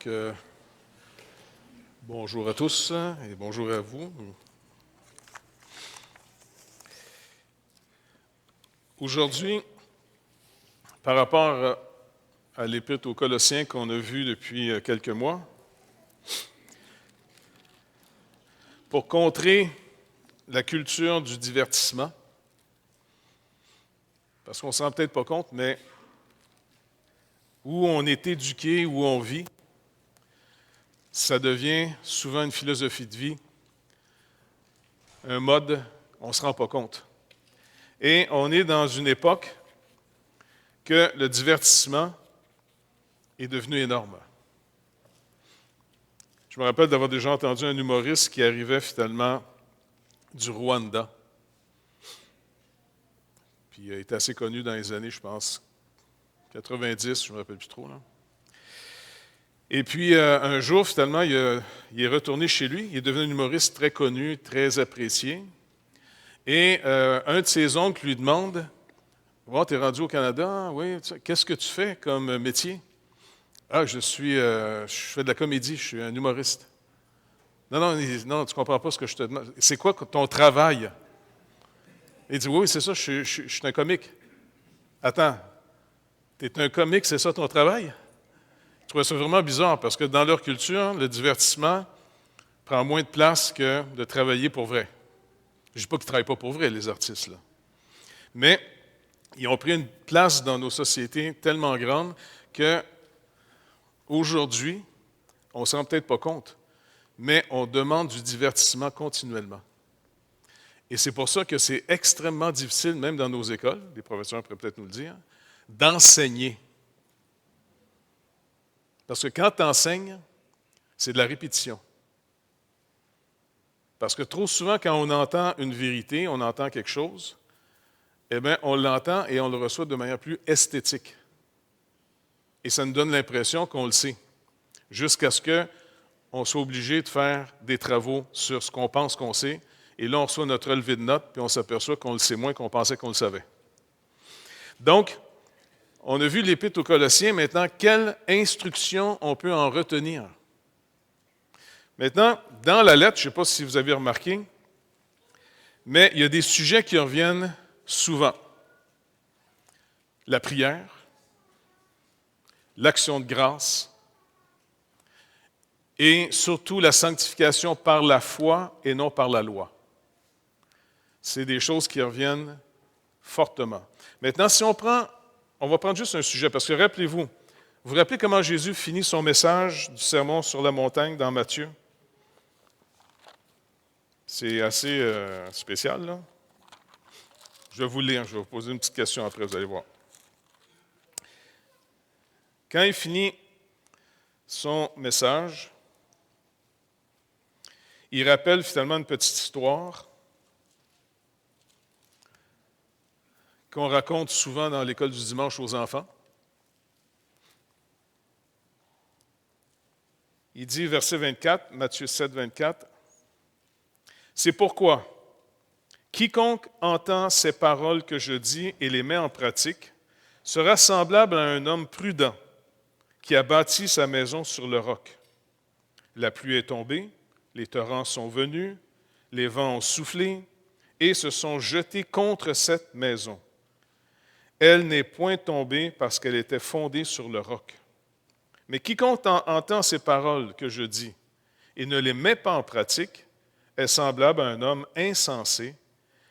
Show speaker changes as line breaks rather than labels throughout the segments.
Donc, bonjour à tous et bonjour à vous. Aujourd'hui, par rapport à l'Épître aux Colossiens qu'on a vu depuis quelques mois, pour contrer la culture du divertissement, parce qu'on ne se rend peut-être pas compte, mais où on est éduqué, où on vit, ça devient souvent une philosophie de vie, un mode, on ne se rend pas compte. Et on est dans une époque que le divertissement est devenu énorme. Je me rappelle d'avoir déjà entendu un humoriste qui arrivait finalement du Rwanda. Puis il a été assez connu dans les années, je pense, 90, je ne me rappelle plus trop. Là. Et puis un jour, finalement, il est retourné chez lui. Il est devenu un humoriste très connu, très apprécié. Et un de ses oncles lui demande « Bon, tu es rendu au Canada? Oui, qu'est-ce que tu fais comme métier? » « Ah, je fais de la comédie, je suis un humoriste. » « Non, tu ne comprends pas ce que je te demande. C'est quoi ton travail? » Il dit « Oui, c'est ça, je suis un comique. » « Attends, tu es un comique, c'est ça ton travail? » Je trouvais ça vraiment bizarre parce que dans leur culture, le divertissement prend moins de place que de travailler pour vrai. Je ne dis pas qu'ils ne travaillent pas pour vrai, les artistes, là. Mais ils ont pris une place dans nos sociétés tellement grande que aujourd'hui, on ne s'en rend peut-être pas compte, mais on demande du divertissement continuellement. Et c'est pour ça que c'est extrêmement difficile, même dans nos écoles, les professeurs pourraient peut-être nous le dire, d'enseigner. Parce que quand tu enseignes, c'est de la répétition. Parce que trop souvent, quand on entend une vérité, on entend quelque chose, eh bien, on l'entend et on le reçoit de manière plus esthétique. Et ça nous donne l'impression qu'on le sait, jusqu'à ce qu'on soit obligé de faire des travaux sur ce qu'on pense qu'on sait, et là, on reçoit notre relevé de notes, puis on s'aperçoit qu'on le sait moins qu'on pensait qu'on le savait. Donc, on a vu l'Épître aux Colossiens. Maintenant, quelle instruction on peut en retenir? Maintenant, dans la lettre, je ne sais pas si vous avez remarqué, mais il y a des sujets qui reviennent souvent. La prière, l'action de grâce et surtout la sanctification par la foi et non par la loi. C'est des choses qui reviennent fortement. Maintenant, si on va prendre juste un sujet, parce que rappelez-vous, vous rappelez comment Jésus finit son message du sermon sur la montagne dans Matthieu? C'est assez spécial, là. Je vais vous lire, je vais vous poser une petite question après, vous allez voir. Quand il finit son message, il rappelle finalement une petite histoire qu'on raconte souvent dans l'école du dimanche aux enfants. Il dit, verset 24, Matthieu 7, 24, « C'est pourquoi, quiconque entend ces paroles que je dis et les met en pratique sera semblable à un homme prudent qui a bâti sa maison sur le roc. La pluie est tombée, les torrents sont venus, les vents ont soufflé et se sont jetés contre cette maison. Elle n'est point tombée parce qu'elle était fondée sur le roc. Mais quiconque entend ces paroles que je dis et ne les met pas en pratique est semblable à un homme insensé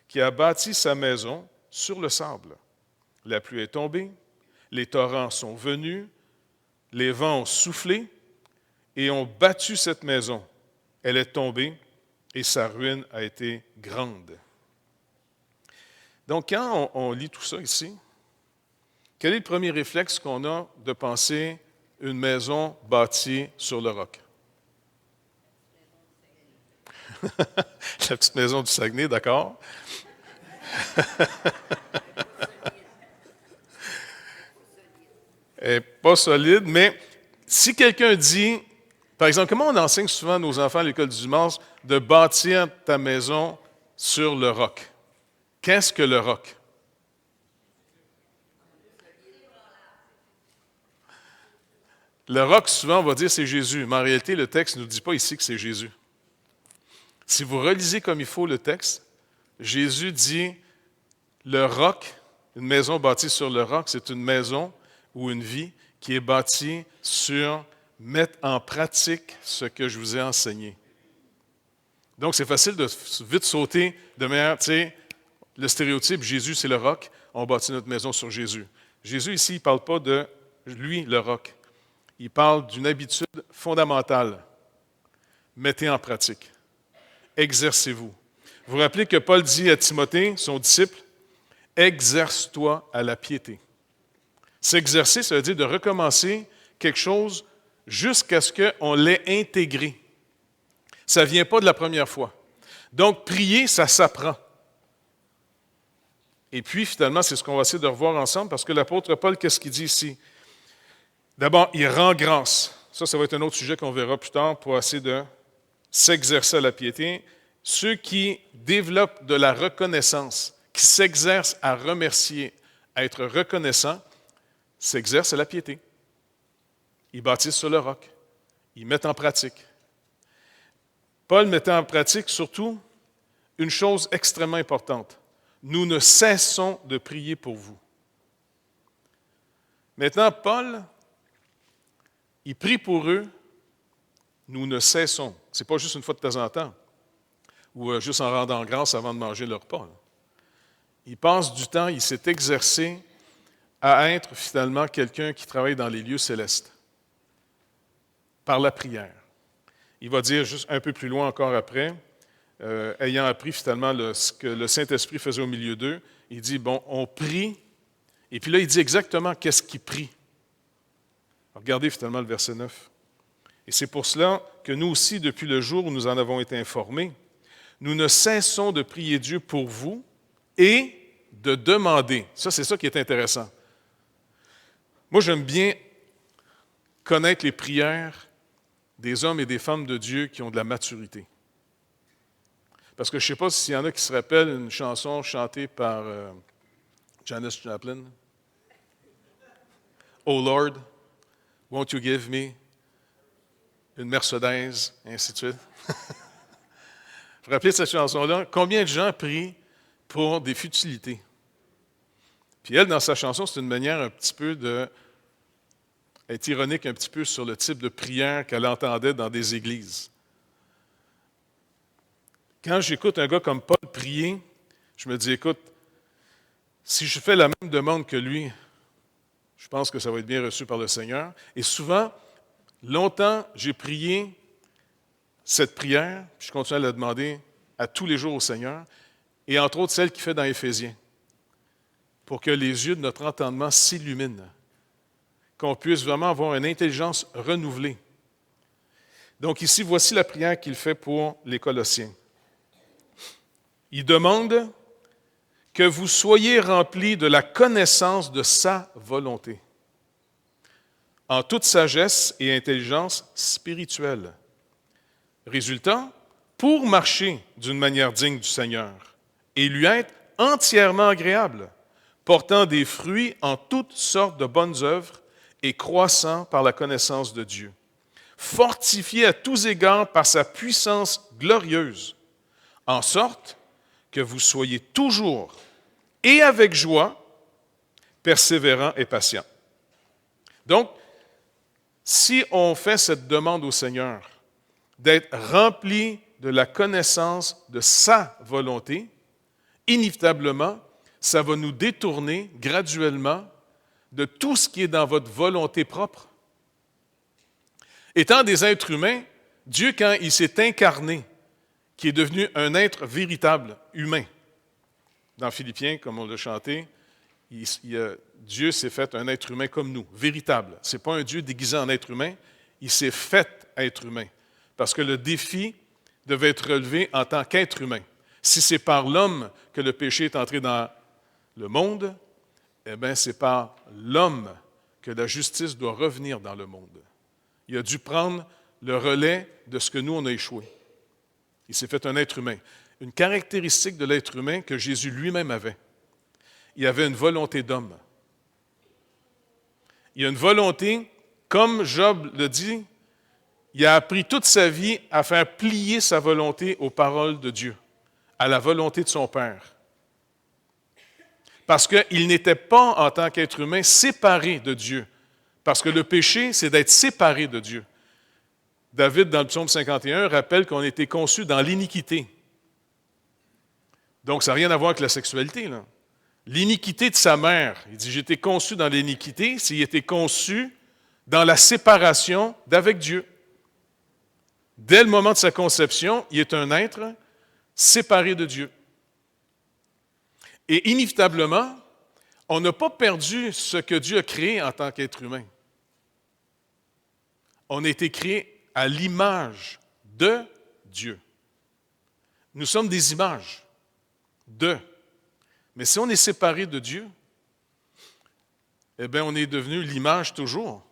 qui a bâti sa maison sur le sable. La pluie est tombée, les torrents sont venus, les vents ont soufflé et ont battu cette maison. Elle est tombée et sa ruine a été grande. » Donc, quand on lit tout ça ici, quel est le premier réflexe qu'on a de penser une maison bâtie sur le roc? La petite maison du Saguenay, d'accord? Elle n'est pas solide, mais si quelqu'un dit, par exemple, comment on enseigne souvent à nos enfants à l'école du dimanche de bâtir ta maison sur le roc? Qu'est-ce que le roc? Le roc, souvent, on va dire c'est Jésus, mais en réalité, le texte ne nous dit pas ici que c'est Jésus. Si vous relisez comme il faut le texte, Jésus dit le roc, une maison bâtie sur le roc, c'est une maison ou une vie qui est bâtie sur mettre en pratique ce que je vous ai enseigné. Donc, c'est facile de vite sauter de manière, tu sais, le stéréotype, Jésus, c'est le roc, on bâtit notre maison sur Jésus. Jésus, ici, il ne parle pas de lui, le roc. Il parle d'une habitude fondamentale. Mettez en pratique. Exercez-vous. Vous vous rappelez que Paul dit à Timothée, son disciple, « Exerce-toi à la piété ». S'exercer, ça veut dire de recommencer quelque chose jusqu'à ce qu'on l'ait intégré. Ça ne vient pas de la première fois. Donc, prier, ça s'apprend. Et puis, finalement, c'est ce qu'on va essayer de revoir ensemble, parce que l'apôtre Paul, qu'est-ce qu'il dit ici? D'abord, il rend grâce. Ça va être un autre sujet qu'on verra plus tard pour essayer de s'exercer à la piété. Ceux qui développent de la reconnaissance, qui s'exercent à remercier, à être reconnaissants, s'exercent à la piété. Ils bâtissent sur le roc. Ils mettent en pratique. Paul mettait en pratique surtout une chose extrêmement importante. Nous ne cessons de prier pour vous. Maintenant, Paul, il prie pour eux, nous ne cessons. Ce n'est pas juste une fois de temps en temps, ou juste en rendant grâce avant de manger leur repas. Il passe du temps, il s'est exercé à être finalement quelqu'un qui travaille dans les lieux célestes, par la prière. Il va dire juste un peu plus loin encore après, ayant appris finalement ce que le Saint-Esprit faisait au milieu d'eux, il dit, bon, on prie, et puis là, il dit exactement qu'est-ce qu'il prie. Regardez finalement le verset 9. Et c'est pour cela que nous aussi, depuis le jour où nous en avons été informés, nous ne cessons de prier Dieu pour vous et de demander. Ça, c'est ça qui est intéressant. Moi, j'aime bien connaître les prières des hommes et des femmes de Dieu qui ont de la maturité. Parce que je ne sais pas s'il y en a qui se rappellent une chanson chantée par Janis Joplin. « Oh Lord, won't you give me une Mercedes, et ainsi de suite. » Vous vous rappelez de cette chanson-là? Combien de gens prient pour des futilités? Puis elle, dans sa chanson, c'est une manière un petit peu de être ironique un petit peu sur le type de prière qu'elle entendait dans des églises. Quand j'écoute un gars comme Paul prier, je me dis, écoute, si je fais la même demande que lui, je pense que ça va être bien reçu par le Seigneur. Et souvent, longtemps, j'ai prié cette prière, puis je continue à la demander à tous les jours au Seigneur, et entre autres celle qu'il fait dans Éphésiens, pour que les yeux de notre entendement s'illuminent, qu'on puisse vraiment avoir une intelligence renouvelée. Donc ici, voici la prière qu'il fait pour les Colossiens. Il demande que vous soyez remplis de la connaissance de sa volonté, en toute sagesse et intelligence spirituelle. Résultat, pour marcher d'une manière digne du Seigneur et lui être entièrement agréable, portant des fruits en toutes sortes de bonnes œuvres et croissant par la connaissance de Dieu, fortifié à tous égards par sa puissance glorieuse, en sorte que vous soyez toujours et avec joie, persévérants et patients. Donc, si on fait cette demande au Seigneur, d'être rempli de la connaissance de sa volonté, inévitablement, ça va nous détourner graduellement de tout ce qui est dans votre volonté propre. Étant des êtres humains, Dieu, quand il s'est incarné, qui est devenu un être véritable, humain, dans Philippiens, comme on l'a chanté, Dieu s'est fait un être humain comme nous, véritable. Ce n'est pas un Dieu déguisé en être humain, il s'est fait être humain. Parce que le défi devait être relevé en tant qu'être humain. Si c'est par l'homme que le péché est entré dans le monde, eh bien, c'est par l'homme que la justice doit revenir dans le monde. Il a dû prendre le relais de ce que nous, on a échoué. Il s'est fait un être humain. Une caractéristique de l'être humain que Jésus lui-même avait. Il avait une volonté d'homme. Il a une volonté Comme Job le dit, il a appris toute sa vie à faire plier sa volonté aux paroles de Dieu, à la volonté de son Père. Parce qu'il n'était pas, en tant qu'être humain, séparé de Dieu. Parce que le péché, c'est d'être séparé de Dieu. David, dans le psaume 51, rappelle qu'on a été conçu dans l'iniquité. Donc, ça n'a rien à voir avec la sexualité, là. L'iniquité de sa mère, il dit, j'ai été conçu dans l'iniquité, s'il était conçu dans la séparation d'avec Dieu. Dès le moment de sa conception, il est un être séparé de Dieu. Et inévitablement, on n'a pas perdu ce que Dieu a créé en tant qu'être humain. On a été créé à l'image de Dieu. Nous sommes des images de. Mais si on est séparé de Dieu, eh bien, on est devenu l'image toujours.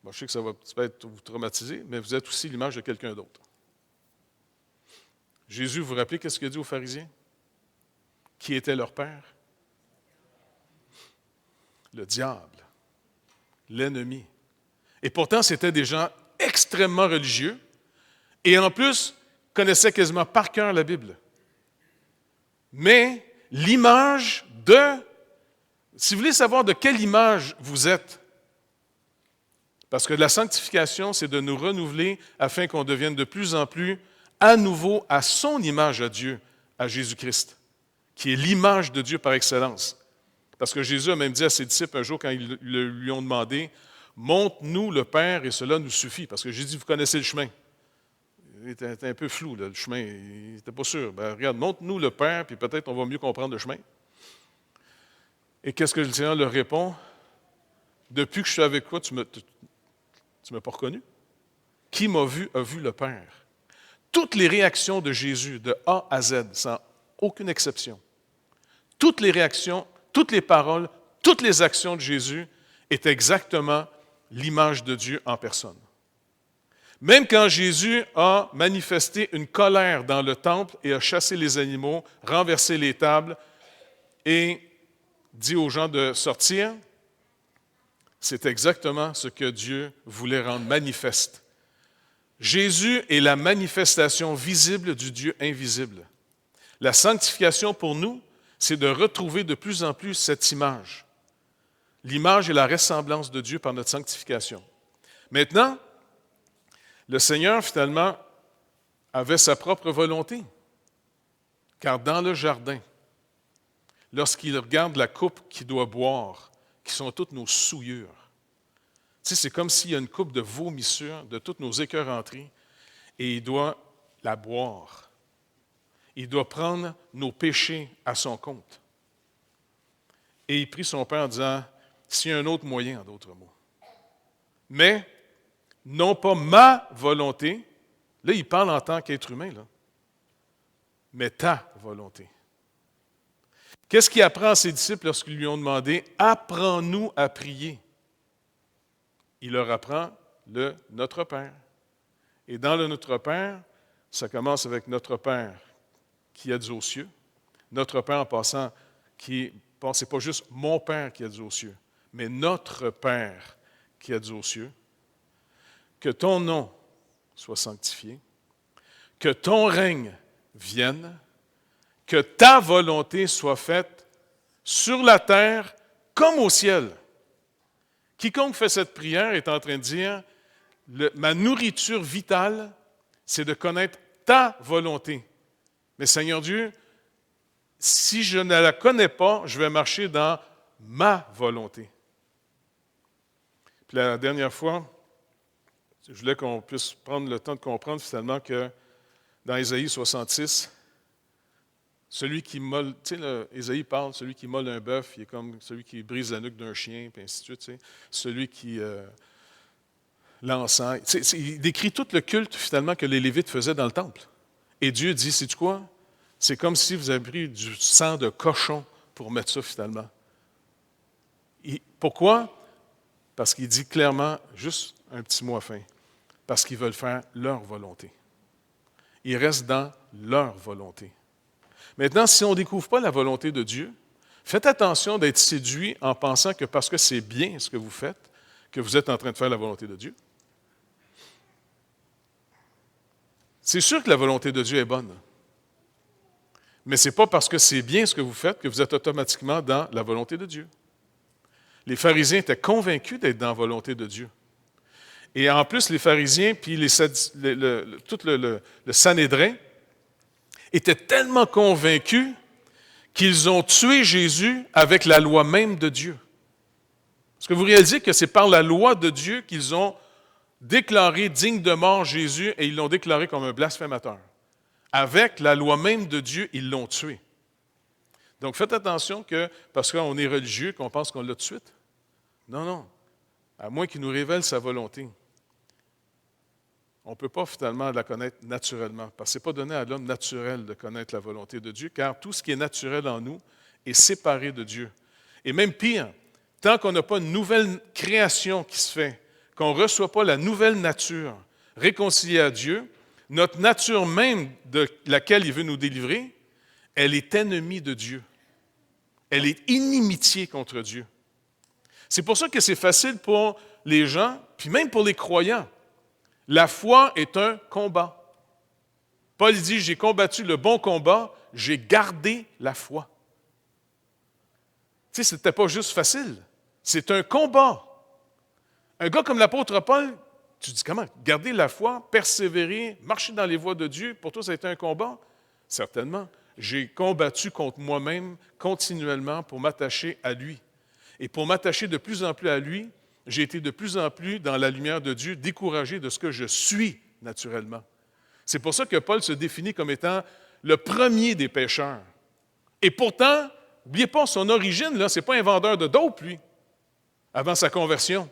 Bon, je sais que ça va peut-être vous traumatiser, mais vous êtes aussi l'image de quelqu'un d'autre. Jésus, vous vous rappelez qu'est-ce qu'il a dit aux pharisiens? Qui était leur père? Le diable, l'ennemi. Et pourtant, c'était des gens extrêmement religieux et en plus, connaissaient quasiment par cœur la Bible. Mais l'image de... Si vous voulez savoir de quelle image vous êtes, parce que la sanctification, c'est de nous renouveler afin qu'on devienne de plus en plus à nouveau à son image à Dieu, à Jésus-Christ, qui est l'image de Dieu par excellence. Parce que Jésus a même dit à ses disciples un jour quand ils lui ont demandé « Montre-nous le Père et cela nous suffit. » Parce que Jésus dit « Vous connaissez le chemin. » Il était un peu flou, là, le chemin. Il n'était pas sûr. Ben, regarde, montre-nous le Père, puis peut-être on va mieux comprendre le chemin. Et qu'est-ce que le Seigneur leur répond? Depuis que je suis avec toi, tu ne m'as pas reconnu? Qui m'a vu a vu le Père. Toutes les réactions de Jésus, de A à Z, sans aucune exception, toutes les réactions, toutes les paroles, toutes les actions de Jésus est exactement l'image de Dieu en personne. Même quand Jésus a manifesté une colère dans le temple et a chassé les animaux, renversé les tables et dit aux gens de sortir, c'est exactement ce que Dieu voulait rendre manifeste. Jésus est la manifestation visible du Dieu invisible. La sanctification pour nous, c'est de retrouver de plus en plus cette image. L'image et la ressemblance de Dieu par notre sanctification. Maintenant, le Seigneur, finalement, avait sa propre volonté. Car dans le jardin, lorsqu'il regarde la coupe qu'il doit boire, qui sont toutes nos souillures, tu sais, c'est comme s'il y a une coupe de vomissure de toutes nos écœuranteries, et il doit la boire. Il doit prendre nos péchés à son compte. Et il prie son Père en disant, s'il y a un autre moyen, en d'autres mots. Mais, non pas ma volonté, là, il parle en tant qu'être humain, là, mais ta volonté. Qu'est-ce qu'il apprend à ses disciples lorsqu'ils lui ont demandé, apprends-nous à prier? Il leur apprend le Notre Père. Et dans le Notre Père, ça commence avec Notre Père qui est aux cieux. Notre Père, en passant, c'est pas juste mon Père qui est aux cieux, mais notre Père qui est aux cieux. Que ton nom soit sanctifié, que ton règne vienne, que ta volonté soit faite sur la terre comme au ciel. Quiconque fait cette prière est en train de dire, ma nourriture vitale, c'est de connaître ta volonté. Mais Seigneur Dieu, si je ne la connais pas, je vais marcher dans ma volonté. Puis la dernière fois, je voulais qu'on puisse prendre le temps de comprendre finalement que dans Ésaïe 66, celui qui molle, tu sais, Ésaïe parle, celui qui molle un bœuf, il est comme celui qui brise la nuque d'un chien, puis ainsi de suite, tu sais. Celui qui l'encens. Il décrit tout le culte finalement que les Lévites faisaient dans le temple. Et Dieu dit, sais-tu quoi? C'est comme si vous avez pris du sang de cochon pour mettre ça finalement. Pourquoi? Parce qu'il dit clairement, juste un petit mot à fin, parce qu'ils veulent faire leur volonté. Ils restent dans leur volonté. Maintenant, si on ne découvre pas la volonté de Dieu, faites attention d'être séduit en pensant que parce que c'est bien ce que vous faites, que vous êtes en train de faire la volonté de Dieu. C'est sûr que la volonté de Dieu est bonne. Mais ce n'est pas parce que c'est bien ce que vous faites que vous êtes automatiquement dans la volonté de Dieu. Les pharisiens étaient convaincus d'être dans la volonté de Dieu. Et en plus, les pharisiens, puis tout le Sanhédrin, étaient tellement convaincus qu'ils ont tué Jésus avec la loi même de Dieu. Est-ce que vous réalisez que c'est par la loi de Dieu qu'ils ont déclaré digne de mort Jésus et ils l'ont déclaré comme un blasphémateur? Avec la loi même de Dieu, ils l'ont tué. Donc faites attention que, parce qu'on est religieux, qu'on pense qu'on l'a tout de suite. Non, non. À moins qu'il nous révèle sa volonté. On ne peut pas finalement la connaître naturellement, parce que ce n'est pas donné à l'homme naturel de connaître la volonté de Dieu, car tout ce qui est naturel en nous est séparé de Dieu. Et même pire, tant qu'on n'a pas une nouvelle création qui se fait, qu'on ne reçoit pas la nouvelle nature réconciliée à Dieu, notre nature même de laquelle il veut nous délivrer, elle est ennemie de Dieu. Elle est inimitié contre Dieu. C'est pour ça que c'est facile pour les gens, puis même pour les croyants. La foi est un combat. Paul dit, j'ai combattu le bon combat, j'ai gardé la foi. Tu sais, ce n'était pas juste facile. C'est un combat. Un gars comme l'apôtre Paul, tu dis comment? Garder la foi, persévérer, marcher dans les voies de Dieu, pour toi, ça a été un combat? Certainement. J'ai combattu contre moi-même continuellement pour m'attacher à lui. Et pour m'attacher de plus en plus à lui, j'ai été de plus en plus dans la lumière de Dieu, découragé de ce que je suis naturellement. C'est pour ça que Paul se définit comme étant le premier des pécheurs. Et pourtant, n'oubliez pas, son origine, là, ce n'est pas un vendeur de dope, lui, avant sa conversion.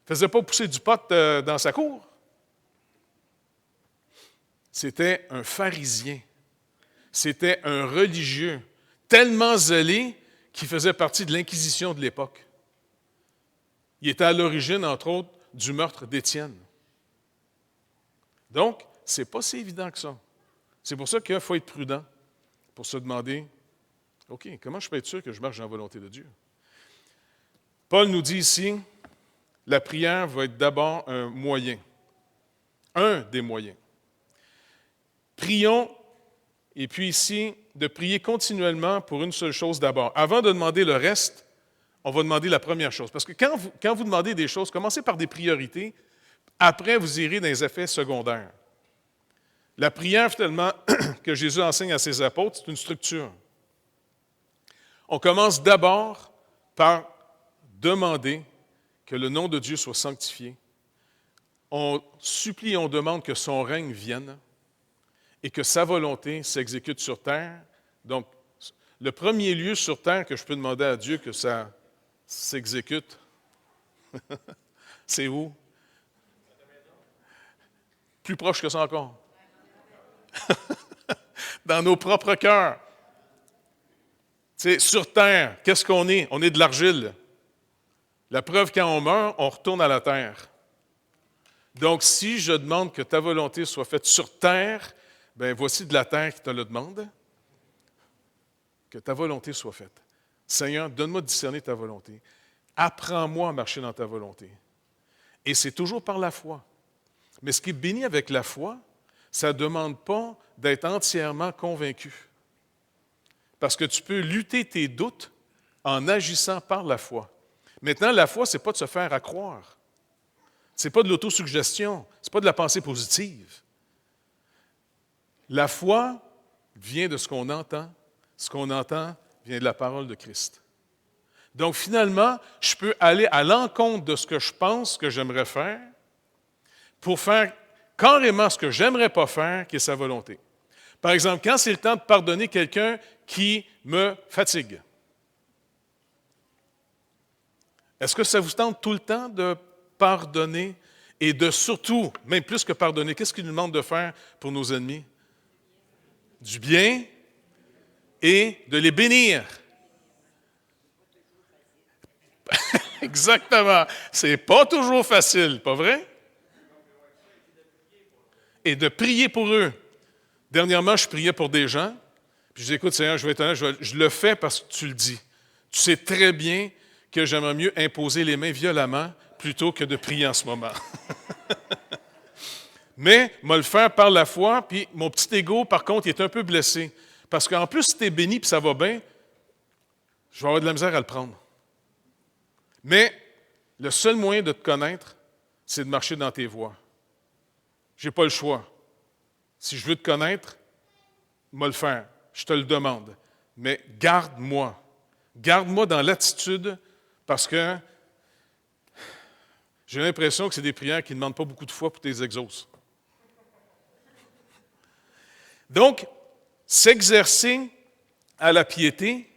Il ne faisait pas pousser du pot dans sa cour. C'était un pharisien. C'était un religieux, tellement zélé qu'il faisait partie de l'Inquisition de l'époque. Il était à l'origine, entre autres, du meurtre d'Étienne. Donc, ce n'est pas si évident que ça. C'est pour ça qu'il faut être prudent pour se demander, OK, comment je peux être sûr que je marche dans la volonté de Dieu? Paul nous dit ici, la prière va être d'abord un moyen, un des moyens. Prions, et puis ici, de prier continuellement pour une seule chose d'abord. Avant de demander le reste, on va demander la première chose. Parce que quand vous demandez des choses, commencez par des priorités. Après, vous irez dans les effets secondaires. La prière, finalement, que Jésus enseigne à ses apôtres, c'est une structure. On commence d'abord par demander que le nom de Dieu soit sanctifié. On supplie et on demande que son règne vienne et que sa volonté s'exécute sur terre. Donc, le premier lieu sur terre que je peux demander à Dieu que ça s'exécute, c'est où? Plus proche que ça encore. Dans nos propres cœurs. Tu sais, sur terre, qu'est-ce qu'on est? On est de l'argile. La preuve, quand on meurt, on retourne à la terre. Donc, si je demande que ta volonté soit faite sur terre, bien, voici de la terre qui te le demande. Que ta volonté soit faite. Seigneur, donne-moi de discerner ta volonté. Apprends-moi à marcher dans ta volonté. Et c'est toujours par la foi. Mais ce qui est béni avec la foi, ça ne demande pas d'être entièrement convaincu. Parce que tu peux lutter tes doutes en agissant par la foi. Maintenant, la foi, ce n'est pas de se faire à croire. Ce n'est pas de l'autosuggestion. Ce n'est pas de la pensée positive. La foi vient de ce qu'on entend. Ce qu'on entend vient de la parole de Christ. Donc, finalement, je peux aller à l'encontre de ce que je pense que j'aimerais faire pour faire carrément ce que j'aimerais pas faire, qui est sa volonté. Par exemple, quand c'est le temps de pardonner quelqu'un qui me fatigue, est-ce que ça vous tente tout le temps de pardonner et de surtout, même plus que pardonner, qu'est-ce qu'il nous demande de faire pour nos ennemis? Du bien et de les bénir. Exactement. C'est pas toujours facile, pas vrai? Et de prier pour eux. Dernièrement, je priais pour des gens, puis je dis, écoute, Seigneur, je vais être honnête, je le fais parce que tu le dis. Tu sais très bien que j'aimerais mieux imposer les mains violemment plutôt que de prier en ce moment. Mais, moi le faire par la foi, puis mon petit ego, par contre, il est un peu blessé. Parce qu'en plus, si tu es béni et ça va bien, je vais avoir de la misère à le prendre. Mais, le seul moyen de te connaître, c'est de marcher dans tes voies. Je n'ai pas le choix. Si je veux te connaître, moi le faire. Je te le demande. Mais garde-moi. Garde-moi dans l'attitude parce que j'ai l'impression que c'est des prières qui ne demandent pas beaucoup de foi pour tes exauces. Donc, s'exercer à la piété,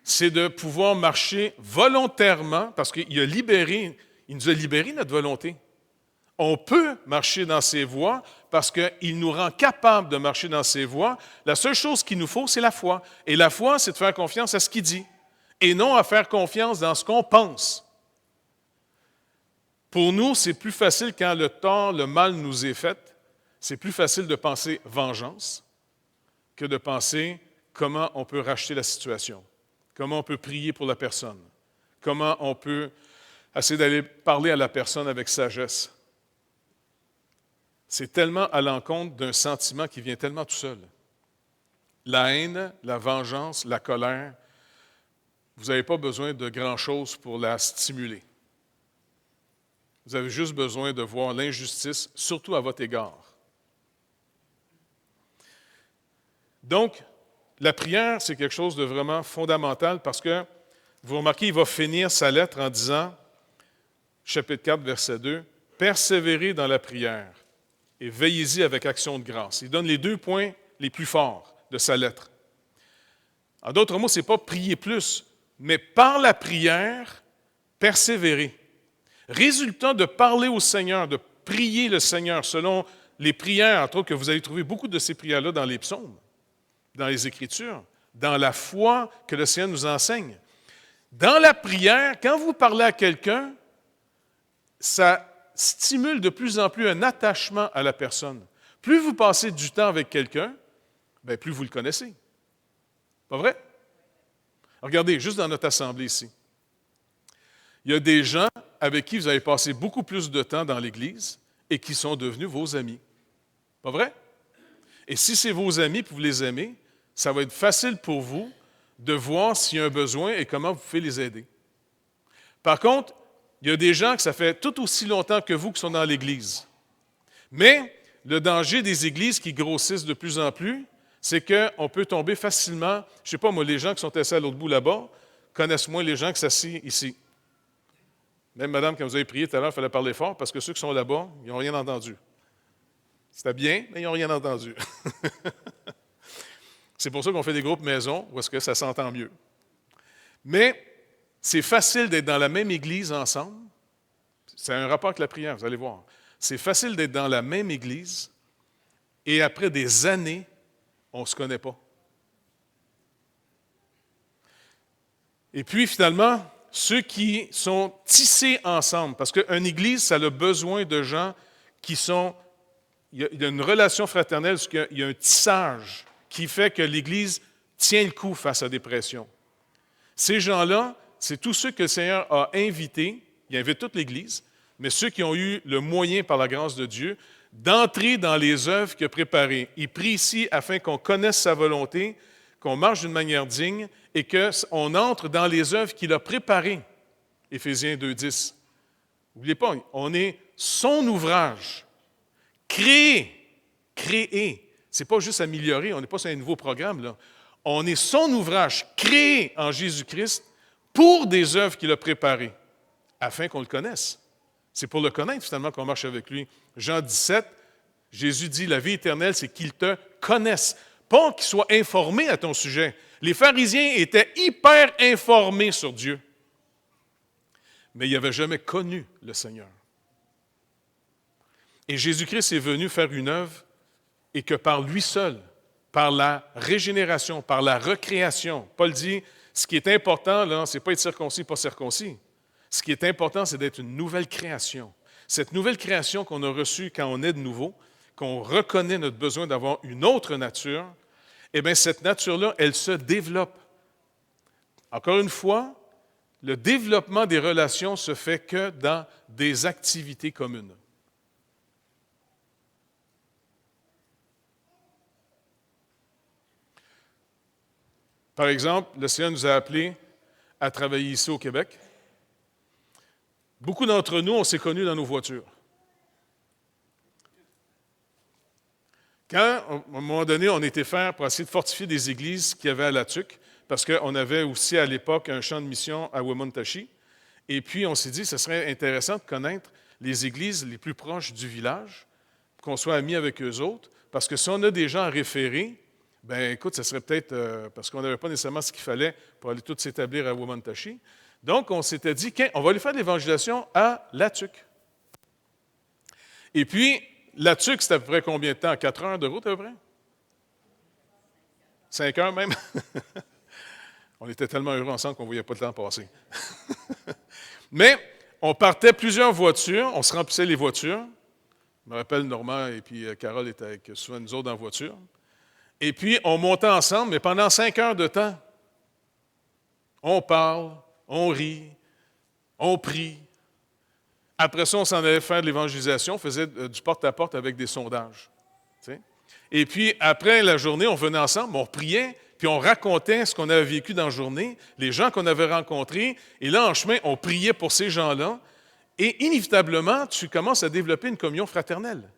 c'est de pouvoir marcher volontairement, parce qu'il nous a libéré notre volonté. On peut marcher dans ses voies parce qu'il nous rend capables de marcher dans ses voies. La seule chose qu'il nous faut, c'est la foi. Et la foi, c'est de faire confiance à ce qu'il dit, et non à faire confiance dans ce qu'on pense. Pour nous, c'est plus facile quand le tort, le mal nous est fait, c'est plus facile de penser vengeance que de penser comment on peut racheter la situation, comment on peut prier pour la personne, comment on peut essayer d'aller parler à la personne avec sagesse. C'est tellement à l'encontre d'un sentiment qui vient tellement tout seul. La haine, la vengeance, la colère, vous n'avez pas besoin de grand-chose pour la stimuler. Vous avez juste besoin de voir l'injustice, surtout à votre égard. Donc, la prière, c'est quelque chose de vraiment fondamental parce que, vous remarquez, il va finir sa lettre en disant, chapitre 4, verset 2, « Persévérez dans la prière et veillez-y avec action de grâce. » Il donne les 2 points les plus forts de sa lettre. En d'autres mots, ce n'est pas prier plus, mais par la prière, persévérer. Résultat de parler au Seigneur, de prier le Seigneur selon les prières, entre autres, que vous allez trouver beaucoup de ces prières-là dans les psaumes, dans les Écritures, dans la foi que le Seigneur nous enseigne. Dans la prière, quand vous parlez à quelqu'un, ça stimule de plus en plus un attachement à la personne. Plus vous passez du temps avec quelqu'un, bien, plus vous le connaissez. Pas vrai? Regardez, juste dans notre assemblée ici, il y a des gens avec qui vous avez passé beaucoup plus de temps dans l'Église et qui sont devenus vos amis. Pas vrai? Et si c'est vos amis et vous les aimez, ça va être facile pour vous de voir s'il y a un besoin et comment vous pouvez les aider. Par contre, il y a des gens que ça fait tout aussi longtemps que vous qui sont dans l'Église. Mais le danger des églises qui grossissent de plus en plus, c'est qu'on peut tomber facilement, je ne sais pas moi, les gens qui sont assis à l'autre bout là-bas connaissent moins les gens qui s'assient ici. Même madame, quand vous avez prié tout à l'heure, il fallait parler fort parce que ceux qui sont là-bas, ils n'ont rien entendu. C'était bien, mais ils n'ont rien entendu. C'est pour ça qu'on fait des groupes maison où est-ce que ça s'entend mieux. Mais c'est facile d'être dans la même église ensemble. C'est un rapport avec la prière, vous allez voir. C'est facile d'être dans la même église et après des années, on ne se connaît pas. Et puis finalement, ceux qui sont tissés ensemble, parce qu'une église, ça a besoin de gens qui sont... Il y a une relation fraternelle, parce qu'il y a un tissage qui fait que l'Église tient le coup face à des pressions. Ces gens-là, c'est tous ceux que le Seigneur a invités, il invite toute l'Église, mais ceux qui ont eu le moyen, par la grâce de Dieu, d'entrer dans les œuvres qu'il a préparées. Il prie ici afin qu'on connaisse sa volonté, qu'on marche d'une manière digne et qu'on entre dans les œuvres qu'il a préparées. Éphésiens 2,10. N'oubliez pas, on est son ouvrage. Créé. Ce n'est pas juste améliorer, on n'est pas sur un nouveau programme, là. On est son ouvrage, créé en Jésus-Christ pour des œuvres qu'il a préparées, afin qu'on le connaisse. C'est pour le connaître, finalement, qu'on marche avec lui. Jean 17, Jésus dit, la vie éternelle, c'est qu'il te connaisse. Pas qu'il soit informé à ton sujet. Les pharisiens étaient hyper informés sur Dieu, mais ils n'avaient jamais connu le Seigneur. Et Jésus-Christ est venu faire une œuvre et que par lui seul, par la régénération, par la recréation, Paul dit, ce qui est important, là, ce n'est pas être circoncis, pas circoncis. Ce qui est important, c'est d'être une nouvelle création. Cette nouvelle création qu'on a reçue quand on est de nouveau, qu'on reconnaît notre besoin d'avoir une autre nature, eh bien, cette nature-là, elle se développe. Encore une fois, le développement des relations se fait que dans des activités communes. Par exemple, le Seigneur nous a appelés à travailler ici au Québec. Beaucoup d'entre nous, on s'est connus dans nos voitures. Quand, à un moment donné, on était faire pour essayer de fortifier des églises qu'il y avait à La Tuque, parce qu'on avait aussi à l'époque un champ de mission à Wemontashi, et puis on s'est dit que ce serait intéressant de connaître les églises les plus proches du village, qu'on soit amis avec eux autres, parce que si on a des gens à référer, ben écoute, ça serait peut-être, parce qu'on n'avait pas nécessairement ce qu'il fallait pour aller tous s'établir à Wemontashi. Donc, on s'était dit, on va aller faire de l'évangélisation à La Tuque. Et puis, La Tuque, c'était à peu près combien de temps? 4 heures de route, à peu près? 5 heures même? On était tellement heureux ensemble qu'on ne voyait pas le temps passer. Mais on partait plusieurs voitures, on se remplissait les voitures. Je me rappelle, Normand et puis Carole étaient avec souvent nous autres dans la voiture. Et puis, on montait ensemble, mais pendant 5 heures de temps, on parle, on rit, on prie. Après ça, on s'en allait faire de l'évangélisation, on faisait du porte-à-porte avec des sondages. T'sais? Et puis, après la journée, on venait ensemble, on priait, puis on racontait ce qu'on avait vécu dans la journée, les gens qu'on avait rencontrés, et là, en chemin, on priait pour ces gens-là, et inévitablement, tu commences à développer une communion fraternelle.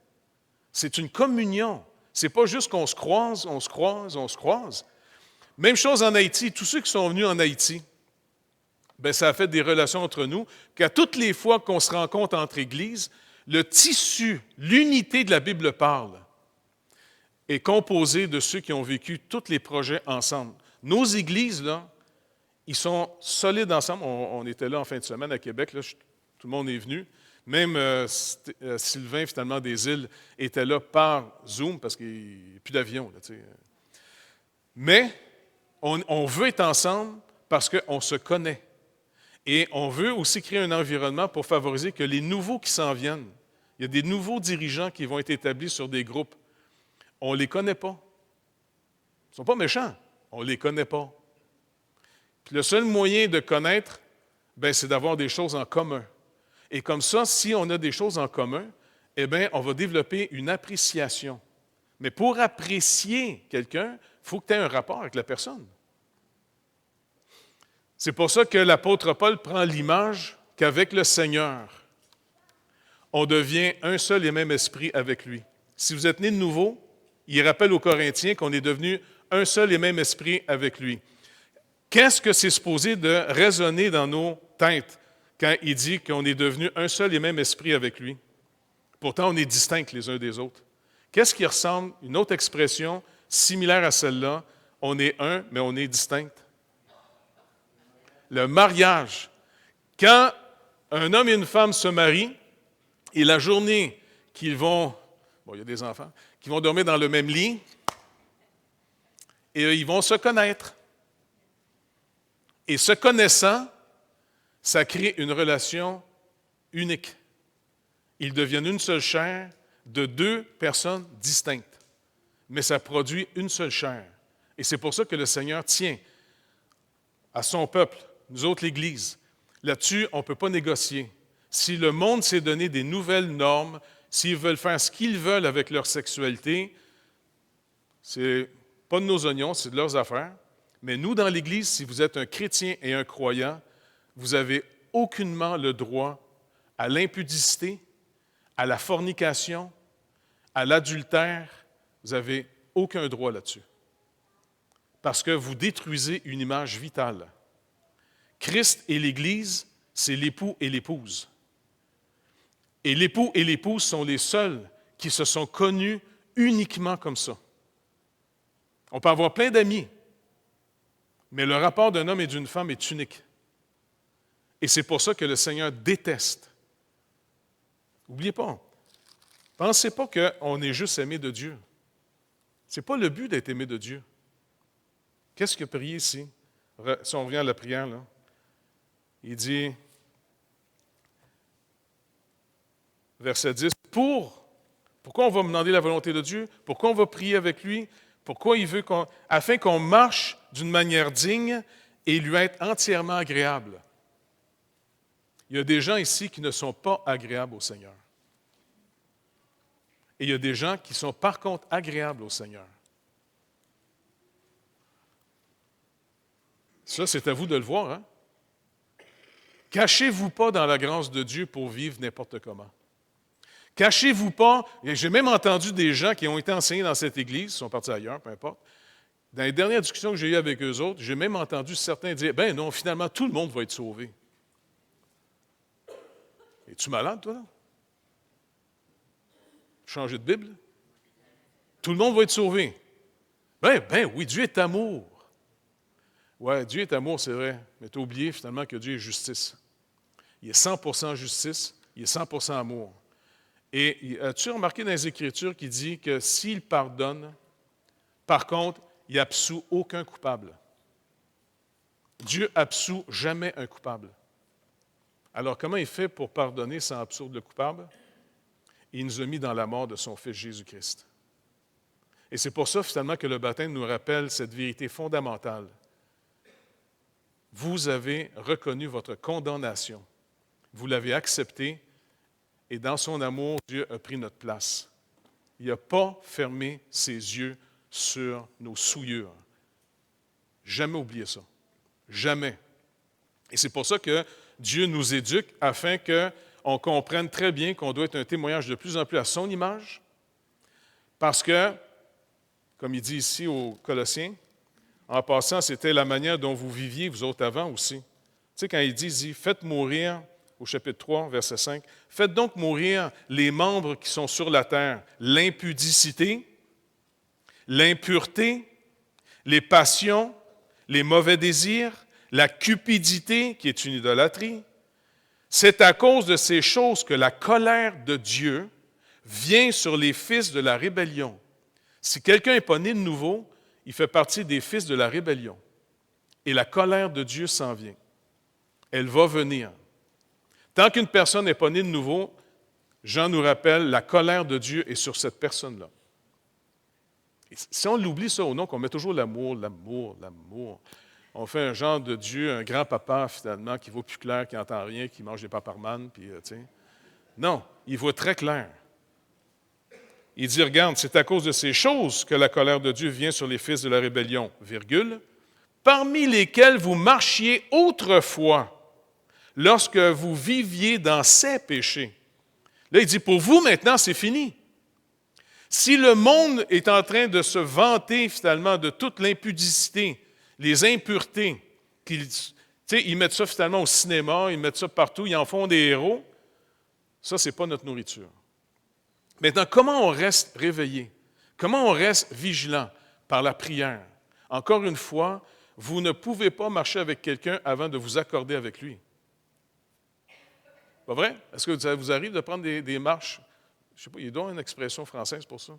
C'est une communion. C'est pas juste qu'on se croise, on se croise, on se croise. Même chose en Haïti. Tous ceux qui sont venus en Haïti, bien, ça a fait des relations entre nous, qu'à toutes les fois qu'on se rencontre entre églises, le tissu, l'unité de la Bible parle, est composé de ceux qui ont vécu tous les projets ensemble. Nos églises, là, ils sont solides ensemble. On était là en fin de semaine à Québec, là, tout le monde est venu. Même Sylvain, finalement, des Îles, était là par Zoom, parce qu'il n'y a plus d'avion. Là, mais on veut être ensemble parce qu'on se connaît. Et on veut aussi créer un environnement pour favoriser que les nouveaux qui s'en viennent, il y a des nouveaux dirigeants qui vont être établis sur des groupes. On ne les connaît pas. Ils ne sont pas méchants. On ne les connaît pas. Puis le seul moyen de connaître, bien, c'est d'avoir des choses en commun. Et comme ça, si on a des choses en commun, eh bien, on va développer une appréciation. Mais pour apprécier quelqu'un, il faut que tu aies un rapport avec la personne. C'est pour ça que l'apôtre Paul prend l'image qu'avec le Seigneur, on devient un seul et même esprit avec lui. Si vous êtes né de nouveau, il rappelle aux Corinthiens qu'on est devenu un seul et même esprit avec lui. Qu'est-ce que c'est supposé de résonner dans nos têtes quand il dit qu'on est devenu un seul et même esprit avec lui? Pourtant, on est distincts les uns des autres. Qu'est-ce qui ressemble, une autre expression similaire à celle-là? On est un, mais on est distincts. Le mariage. Quand un homme et une femme se marient, et la journée qu'ils vont, il y a des enfants, qui vont dormir dans le même lit, et ils vont se connaître. Et se connaissant, ça crée une relation unique. Ils deviennent une seule chair de deux personnes distinctes. Mais ça produit une seule chair. Et c'est pour ça que le Seigneur tient à son peuple, nous autres l'Église. Là-dessus, on ne peut pas négocier. Si le monde s'est donné des nouvelles normes, s'ils veulent faire ce qu'ils veulent avec leur sexualité, c'est pas de nos oignons, c'est de leurs affaires. Mais nous, dans l'Église, si vous êtes un chrétien et un croyant, vous n'avez aucunement le droit à l'impudicité, à la fornication, à l'adultère. Vous n'avez aucun droit là-dessus. Parce que vous détruisez une image vitale. Christ et l'Église, c'est l'époux et l'épouse. Et l'époux et l'épouse sont les seuls qui se sont connus uniquement comme ça. On peut avoir plein d'amis, mais le rapport d'un homme et d'une femme est unique. Et c'est pour ça que le Seigneur déteste. N'oubliez pas, pensez pas qu'on est juste aimé de Dieu. Ce n'est pas le but d'être aimé de Dieu. Qu'est-ce qu'il a prié ici? Si on revient à la prière, là, il dit, verset 10, pourquoi on va me demander la volonté de Dieu? Pourquoi on va prier avec lui? Pourquoi il veut afin qu'on marche d'une manière digne et lui être entièrement agréable. Il y a des gens ici qui ne sont pas agréables au Seigneur. Et il y a des gens qui sont par contre agréables au Seigneur. Ça, c'est à vous de le voir, hein? Cachez-vous pas dans la grâce de Dieu pour vivre n'importe comment. Cachez-vous pas. J'ai même entendu des gens qui ont été enseignés dans cette église, ils sont partis ailleurs, peu importe. Dans les dernières discussions que j'ai eues avec eux autres, j'ai même entendu certains dire, ben non, finalement, tout le monde va être sauvé. Es-tu malade, toi, là? Changer de Bible? Tout le monde va être sauvé. Ben oui, Dieu est amour. Oui, Dieu est amour, c'est vrai, mais tu as oublié finalement que Dieu est justice. Il est 100% justice, il est 100% amour. Et as-tu remarqué dans les Écritures qu'il dit que s'il pardonne, par contre, il n'absout aucun coupable. Dieu absout jamais un coupable. Alors, comment il fait pour pardonner sans absoudre le coupable? Il nous a mis dans la mort de son Fils Jésus-Christ. Et c'est pour ça, finalement, que le baptême nous rappelle cette vérité fondamentale. Vous avez reconnu votre condamnation. Vous l'avez acceptée, et dans son amour, Dieu a pris notre place. Il n'a pas fermé ses yeux sur nos souillures. Jamais oublier ça. Jamais. Et c'est pour ça que Dieu nous éduque afin qu'on comprenne très bien qu'on doit être un témoignage de plus en plus à son image, parce que, comme il dit ici aux Colossiens, en passant, c'était la manière dont vous viviez, vous autres, avant aussi. Tu sais, quand il dit, faites mourir, au chapitre 3, verset 5, faites donc mourir les membres qui sont sur la terre, l'impudicité, l'impureté, les passions, les mauvais désirs, la cupidité, qui est une idolâtrie. C'est à cause de ces choses que la colère de Dieu vient sur les fils de la rébellion. Si quelqu'un n'est pas né de nouveau, il fait partie des fils de la rébellion. Et la colère de Dieu s'en vient. Elle va venir. Tant qu'une personne n'est pas née de nouveau, Jean nous rappelle, la colère de Dieu est sur cette personne-là. Et si on l'oublie ça au nom, qu'on met toujours l'amour, l'amour, l'amour, on fait un genre de Dieu, un grand-papa finalement, qui voit plus clair, qui n'entend rien, qui mange des paparmanes, puis tu sais. Non, il voit très clair. Il dit, regarde, c'est à cause de ces choses que la colère de Dieu vient sur les fils de la rébellion, virgule, parmi lesquels vous marchiez autrefois, lorsque vous viviez dans ces péchés. Là, il dit, pour vous, maintenant, c'est fini. Si le monde est en train de se vanter, finalement, de toute l'impudicité, les impuretés, ils mettent ça, finalement, au cinéma, ils mettent ça partout, ils en font des héros, ça, ce n'est pas notre nourriture. Maintenant, comment on reste réveillé? Comment on reste vigilant? Par la prière. Encore une fois, vous ne pouvez pas marcher avec quelqu'un avant de vous accorder avec lui. Pas vrai? Est-ce que ça vous arrive de prendre des marches? Je ne sais pas, il doit y avoir une expression française pour ça.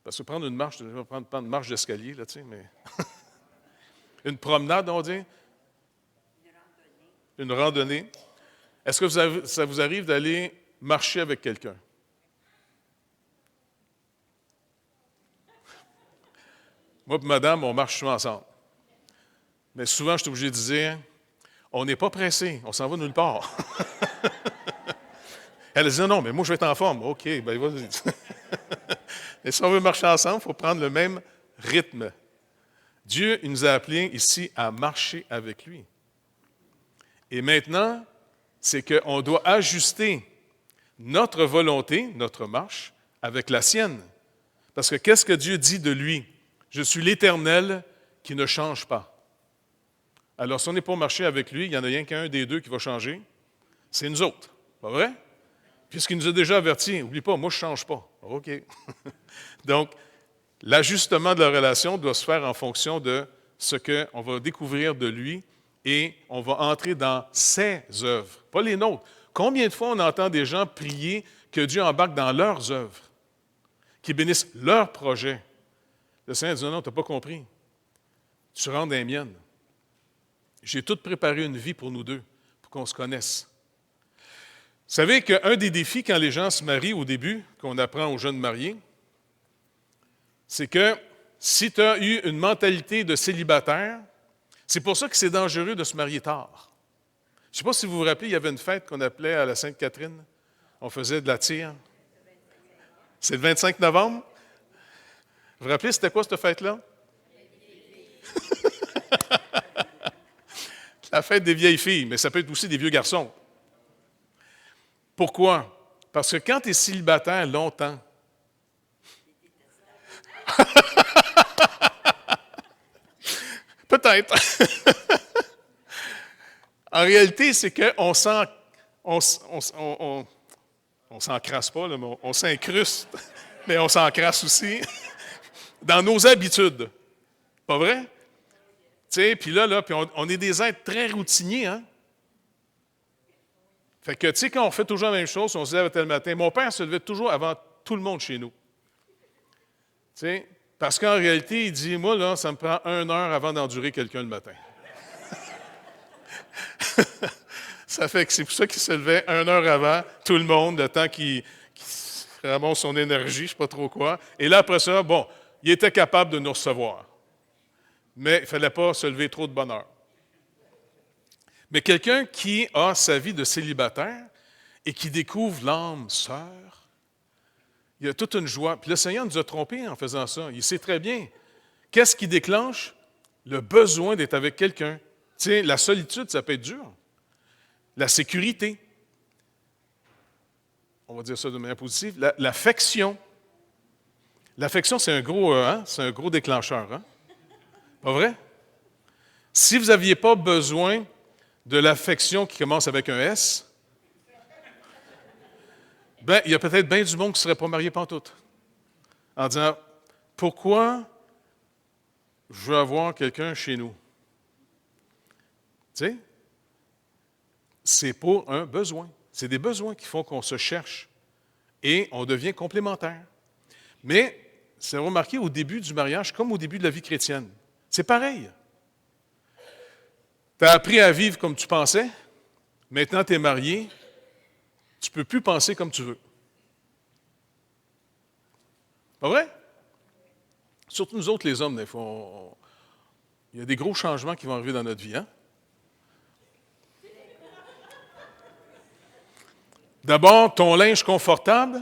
Parce que prendre une marche, je vais prendre une marche d'escalier, là, tu sais, mais... Une promenade, on dit? Une randonnée. Est-ce que ça vous arrive d'aller marcher avec quelqu'un? Moi et madame, on marche souvent ensemble. Mais souvent, je suis obligé de dire, on n'est pas pressé, on s'en va nulle part. Elle dit, non, mais moi, je vais être en forme. OK, bien, vas-y. Mais si on veut marcher ensemble, il faut prendre le même rythme. Dieu, il nous a appelés ici à marcher avec lui. Et maintenant, c'est qu'on doit ajuster notre volonté, notre marche, avec la sienne. Parce que qu'est-ce que Dieu dit de lui? Je suis l'Éternel qui ne change pas. Alors, si on n'est pas marché avec lui, il n'y en a rien qu'un des deux qui va changer. C'est nous autres. Pas vrai? Puisqu'il nous a déjà avertis, n'oublie pas, moi je ne change pas. OK. Donc, l'ajustement de la relation doit se faire en fonction de ce qu'on va découvrir de lui et on va entrer dans ses œuvres, pas les nôtres. Combien de fois on entend des gens prier que Dieu embarque dans leurs œuvres, qu'ils bénissent leurs projets? Le Seigneur dit, non, tu n'as pas compris. Tu rentres dans les miennes. J'ai tout préparé une vie pour nous deux, pour qu'on se connaisse. Vous savez qu'un des défis quand les gens se marient au début, qu'on apprend aux jeunes mariés, c'est que si tu as eu une mentalité de célibataire, c'est pour ça que c'est dangereux de se marier tard. sais pas si vous vous rappelez, il y avait une fête qu'on appelait à la Sainte-Catherine. On faisait de la tire. C'est le 25 novembre. Vous vous rappelez, c'était quoi cette fête-là? La fête des vieilles filles, mais ça peut être aussi des vieux garçons. Pourquoi? Parce que quand tu es célibataire longtemps, peut-être. En réalité, c'est qu'on s'encrasse pas, là, mais on s'incruste, mais on s'encrasse aussi dans nos habitudes. Pas vrai? Tu sais, puis là, puis on est des êtres très routiniers, hein? Fait que, tu sais, quand on fait toujours la même chose, on se lève tel matin. Mon père se levait toujours avant tout le monde chez nous. Tu sais, parce qu'en réalité, il dit, moi, là, ça me prend 1 heure avant d'endurer quelqu'un le matin. Ça fait que c'est pour ça qu'il se levait 1 heure avant tout le monde, le temps qu'il ramasse son énergie, je ne sais pas trop quoi. Et là, après ça, bon, il était capable de nous recevoir. Mais il ne fallait pas se lever trop de bonne heure. Mais quelqu'un qui a sa vie de célibataire et qui découvre l'âme sœur, il y a toute une joie. Puis le Seigneur nous a trompés en faisant ça. Il sait très bien. Qu'est-ce qui déclenche? Le besoin d'être avec quelqu'un. Tu sais, la solitude, ça peut être dur. La sécurité. On va dire ça de manière positive. L'affection. L'affection, c'est un gros déclencheur. Hein? Pas vrai? Si vous n'aviez pas besoin de l'affection qui commence avec un S, ben, il y a peut-être bien du monde qui ne serait pas marié pantoute. En disant, pourquoi je veux avoir quelqu'un chez nous? Tu sais, c'est pour un besoin. C'est des besoins qui font qu'on se cherche et on devient complémentaire. Mais, c'est remarqué au début du mariage, comme au début de la vie chrétienne. C'est pareil. Tu as appris à vivre comme tu pensais. Maintenant, tu es marié. Tu ne peux plus penser comme tu veux. Pas vrai? Surtout nous autres, les hommes, des fois, il y a des gros changements qui vont arriver dans notre vie. Hein? D'abord, ton linge confortable,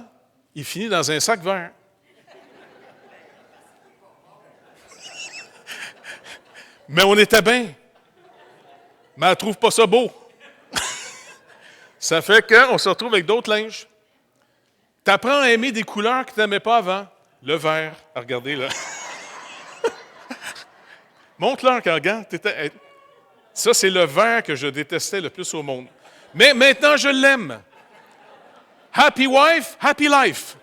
il finit dans un sac vert. Mais on était bien. Mais elle ne trouve pas ça beau. Ça fait qu'on se retrouve avec d'autres linges. Tu apprends à aimer des couleurs que tu n'aimais pas avant. Le vert. Regardez, là. Montre-leur quand regarde. Ça, c'est le vert que je détestais le plus au monde. Mais maintenant, je l'aime. Happy wife, happy life.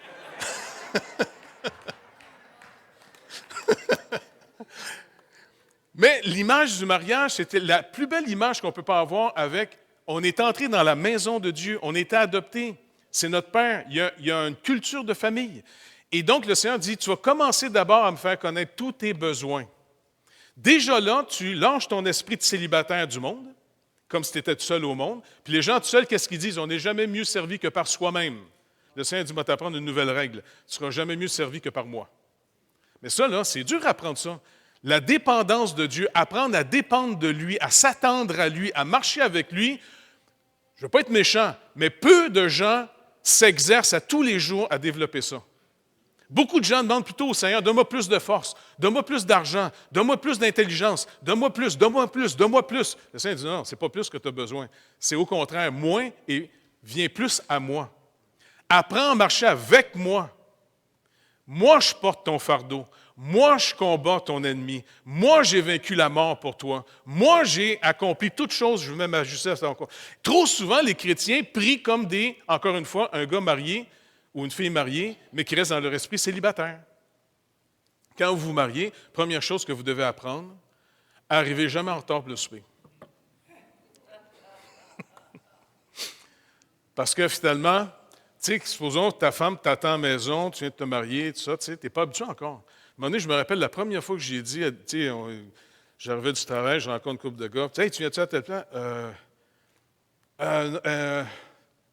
Mais l'image du mariage, c'était la plus belle image qu'on ne peut pas avoir avec on est entré dans la maison de Dieu, on était adopté, c'est notre Père, il y a une culture de famille. Et donc le Seigneur dit, tu vas commencer d'abord à me faire connaître tous tes besoins. Déjà là, tu lâches ton esprit de célibataire du monde, comme si tu étais tout seul au monde. Puis les gens tout seuls, qu'est-ce qu'ils disent? On n'est jamais mieux servi que par soi-même. Le Seigneur dit, moi t'apprendre une nouvelle règle, tu ne seras jamais mieux servi que par moi. Mais ça, là, c'est dur à apprendre ça. La dépendance de Dieu, apprendre à dépendre de lui, à s'attendre à lui, à marcher avec lui. Je ne veux pas être méchant, mais peu de gens s'exercent à tous les jours à développer ça. Beaucoup de gens demandent plutôt au Seigneur, donne-moi plus de force, donne-moi plus d'argent, donne-moi plus d'intelligence, donne-moi plus, donne-moi plus, donne-moi plus. Le Seigneur dit non, ce n'est pas plus que tu as besoin. C'est au contraire moins et viens plus à moi. Apprends à marcher avec moi. Moi, je porte ton fardeau. Moi, je combats ton ennemi. Moi, j'ai vaincu la mort pour toi. Moi, j'ai accompli toutes choses. Je veux même ajuster à ça encore. Trop souvent, les chrétiens prient comme encore une fois, un gars marié ou une fille mariée, mais qui reste dans leur esprit célibataire. Quand vous vous mariez, première chose que vous devez apprendre, arrivez jamais en retard pour le souper. Parce que finalement, tu sais, supposons que ta femme t'attend à la maison, tu viens de te marier, tout ça, tu sais, tu n'es pas habitué encore. À un moment donné, je me rappelle la première fois que j'ai dit, tu sais, j'arrivais du travail, je rencontre une couple de gars, hey, tu viens-tu à tel plan?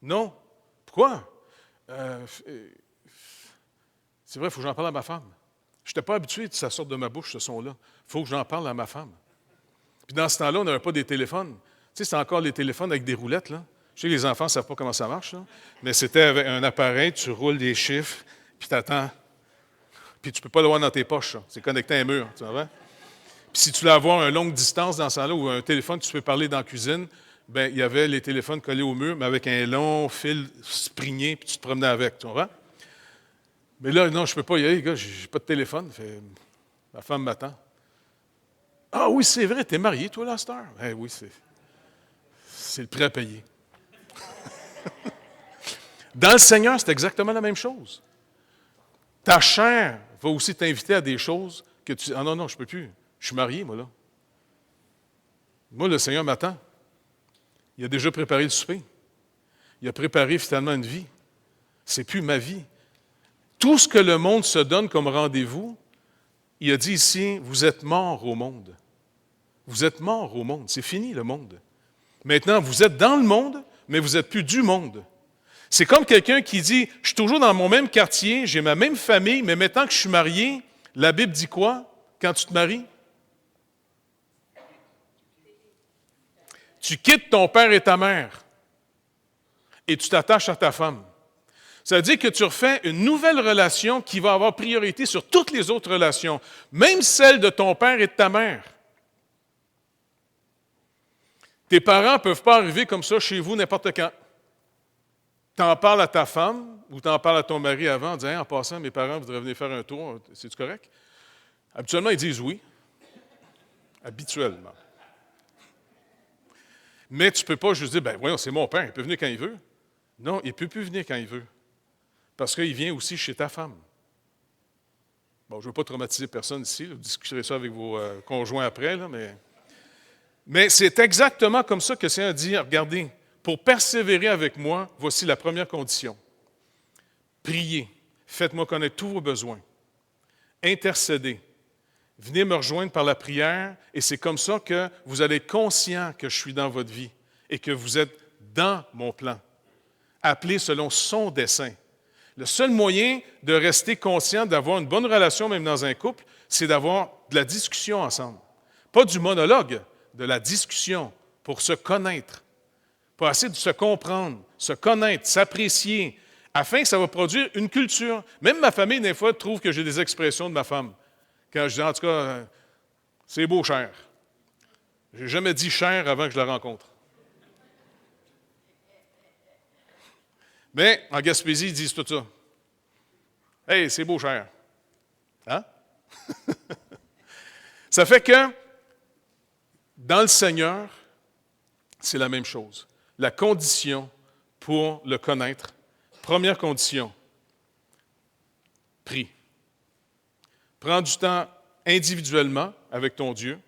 Non. Pourquoi? C'est vrai, il faut que j'en parle à ma femme. Je n'étais pas habitué que ça sorte de ma bouche, ce son-là. Il faut que j'en parle à ma femme. Puis dans ce temps-là, on n'avait pas des téléphones. sais, c'est encore les téléphones avec des roulettes, là. Je sais que les enfants ne savent pas comment ça marche, là, mais c'était avec un appareil, tu roules des chiffres, puis tu attends. Puis tu ne peux pas le voir dans tes poches, là. C'est connecté à un mur, tu vois? Puis si tu voulais avoir une longue distance dans ce temps-là, ou un téléphone, tu peux parler dans la cuisine, bien, il y avait les téléphones collés au mur, mais avec un long fil springé, puis tu te promenais avec, tu vois? Mais là, non, je ne peux pas y aller, les gars, j'ai pas de téléphone. Ma femme m'attend. Ah oui, c'est vrai, t'es marié, toi, là, à cette heure? Eh oui, c'est le prêt à payer. Dans le Seigneur, c'est exactement la même chose. Ta chair va aussi t'inviter à des choses que tu dis, ah non, non, je ne peux plus. Je suis marié, moi, là. Moi, le Seigneur m'attend. Il a déjà préparé le souper. Il a préparé finalement une vie. C'est plus ma vie. Tout ce que le monde se donne comme rendez-vous, il a dit ici, vous êtes morts au monde. Vous êtes morts au monde. C'est fini, le monde. Maintenant, vous êtes dans le monde, mais vous n'êtes plus du monde. C'est comme quelqu'un qui dit, je suis toujours dans mon même quartier, j'ai ma même famille, mais maintenant que je suis marié, la Bible dit quoi quand tu te maries? Tu quittes ton père et ta mère et tu t'attaches à ta femme. Ça veut dire que tu refais une nouvelle relation qui va avoir priorité sur toutes les autres relations, même celle de ton père et de ta mère. Tes parents ne peuvent pas arriver comme ça chez vous n'importe quand. Tu en parles à ta femme ou tu en parles à ton mari avant en disant hey, « En passant, mes parents voudraient venir faire un tour, c'est-tu correct? » Habituellement, ils disent oui. Habituellement. Mais tu ne peux pas juste dire « Ben voyons, c'est mon père, il peut venir quand il veut. » Non, il ne peut plus venir quand il veut. Parce qu'il vient aussi chez ta femme. Bon, je ne veux pas traumatiser personne ici, vous discuterez ça avec vos conjoints après, là, mais c'est exactement comme ça que le Seigneur dit, regardez, pour persévérer avec moi, voici la première condition. Priez, faites-moi connaître tous vos besoins. Intercédez, venez me rejoindre par la prière, et c'est comme ça que vous allez être conscient que je suis dans votre vie et que vous êtes dans mon plan. Appelé selon son dessein. Le seul moyen de rester conscient, d'avoir une bonne relation, même dans un couple, c'est d'avoir de la discussion ensemble. Pas du monologue, de la discussion pour se connaître, pour essayer de se comprendre, se connaître, s'apprécier, afin que ça va produire une culture. Même ma famille, des fois, trouve que j'ai des expressions de ma femme. Quand je dis, en tout cas, c'est beau, cher. Je n'ai jamais dit cher avant que je la rencontre. Mais en Gaspésie, ils disent tout ça. Hey, c'est beau, cher. Hein? Ça fait que, dans le Seigneur, c'est la même chose. La condition pour le connaître, première condition, prie. Prends du temps individuellement avec ton Dieu,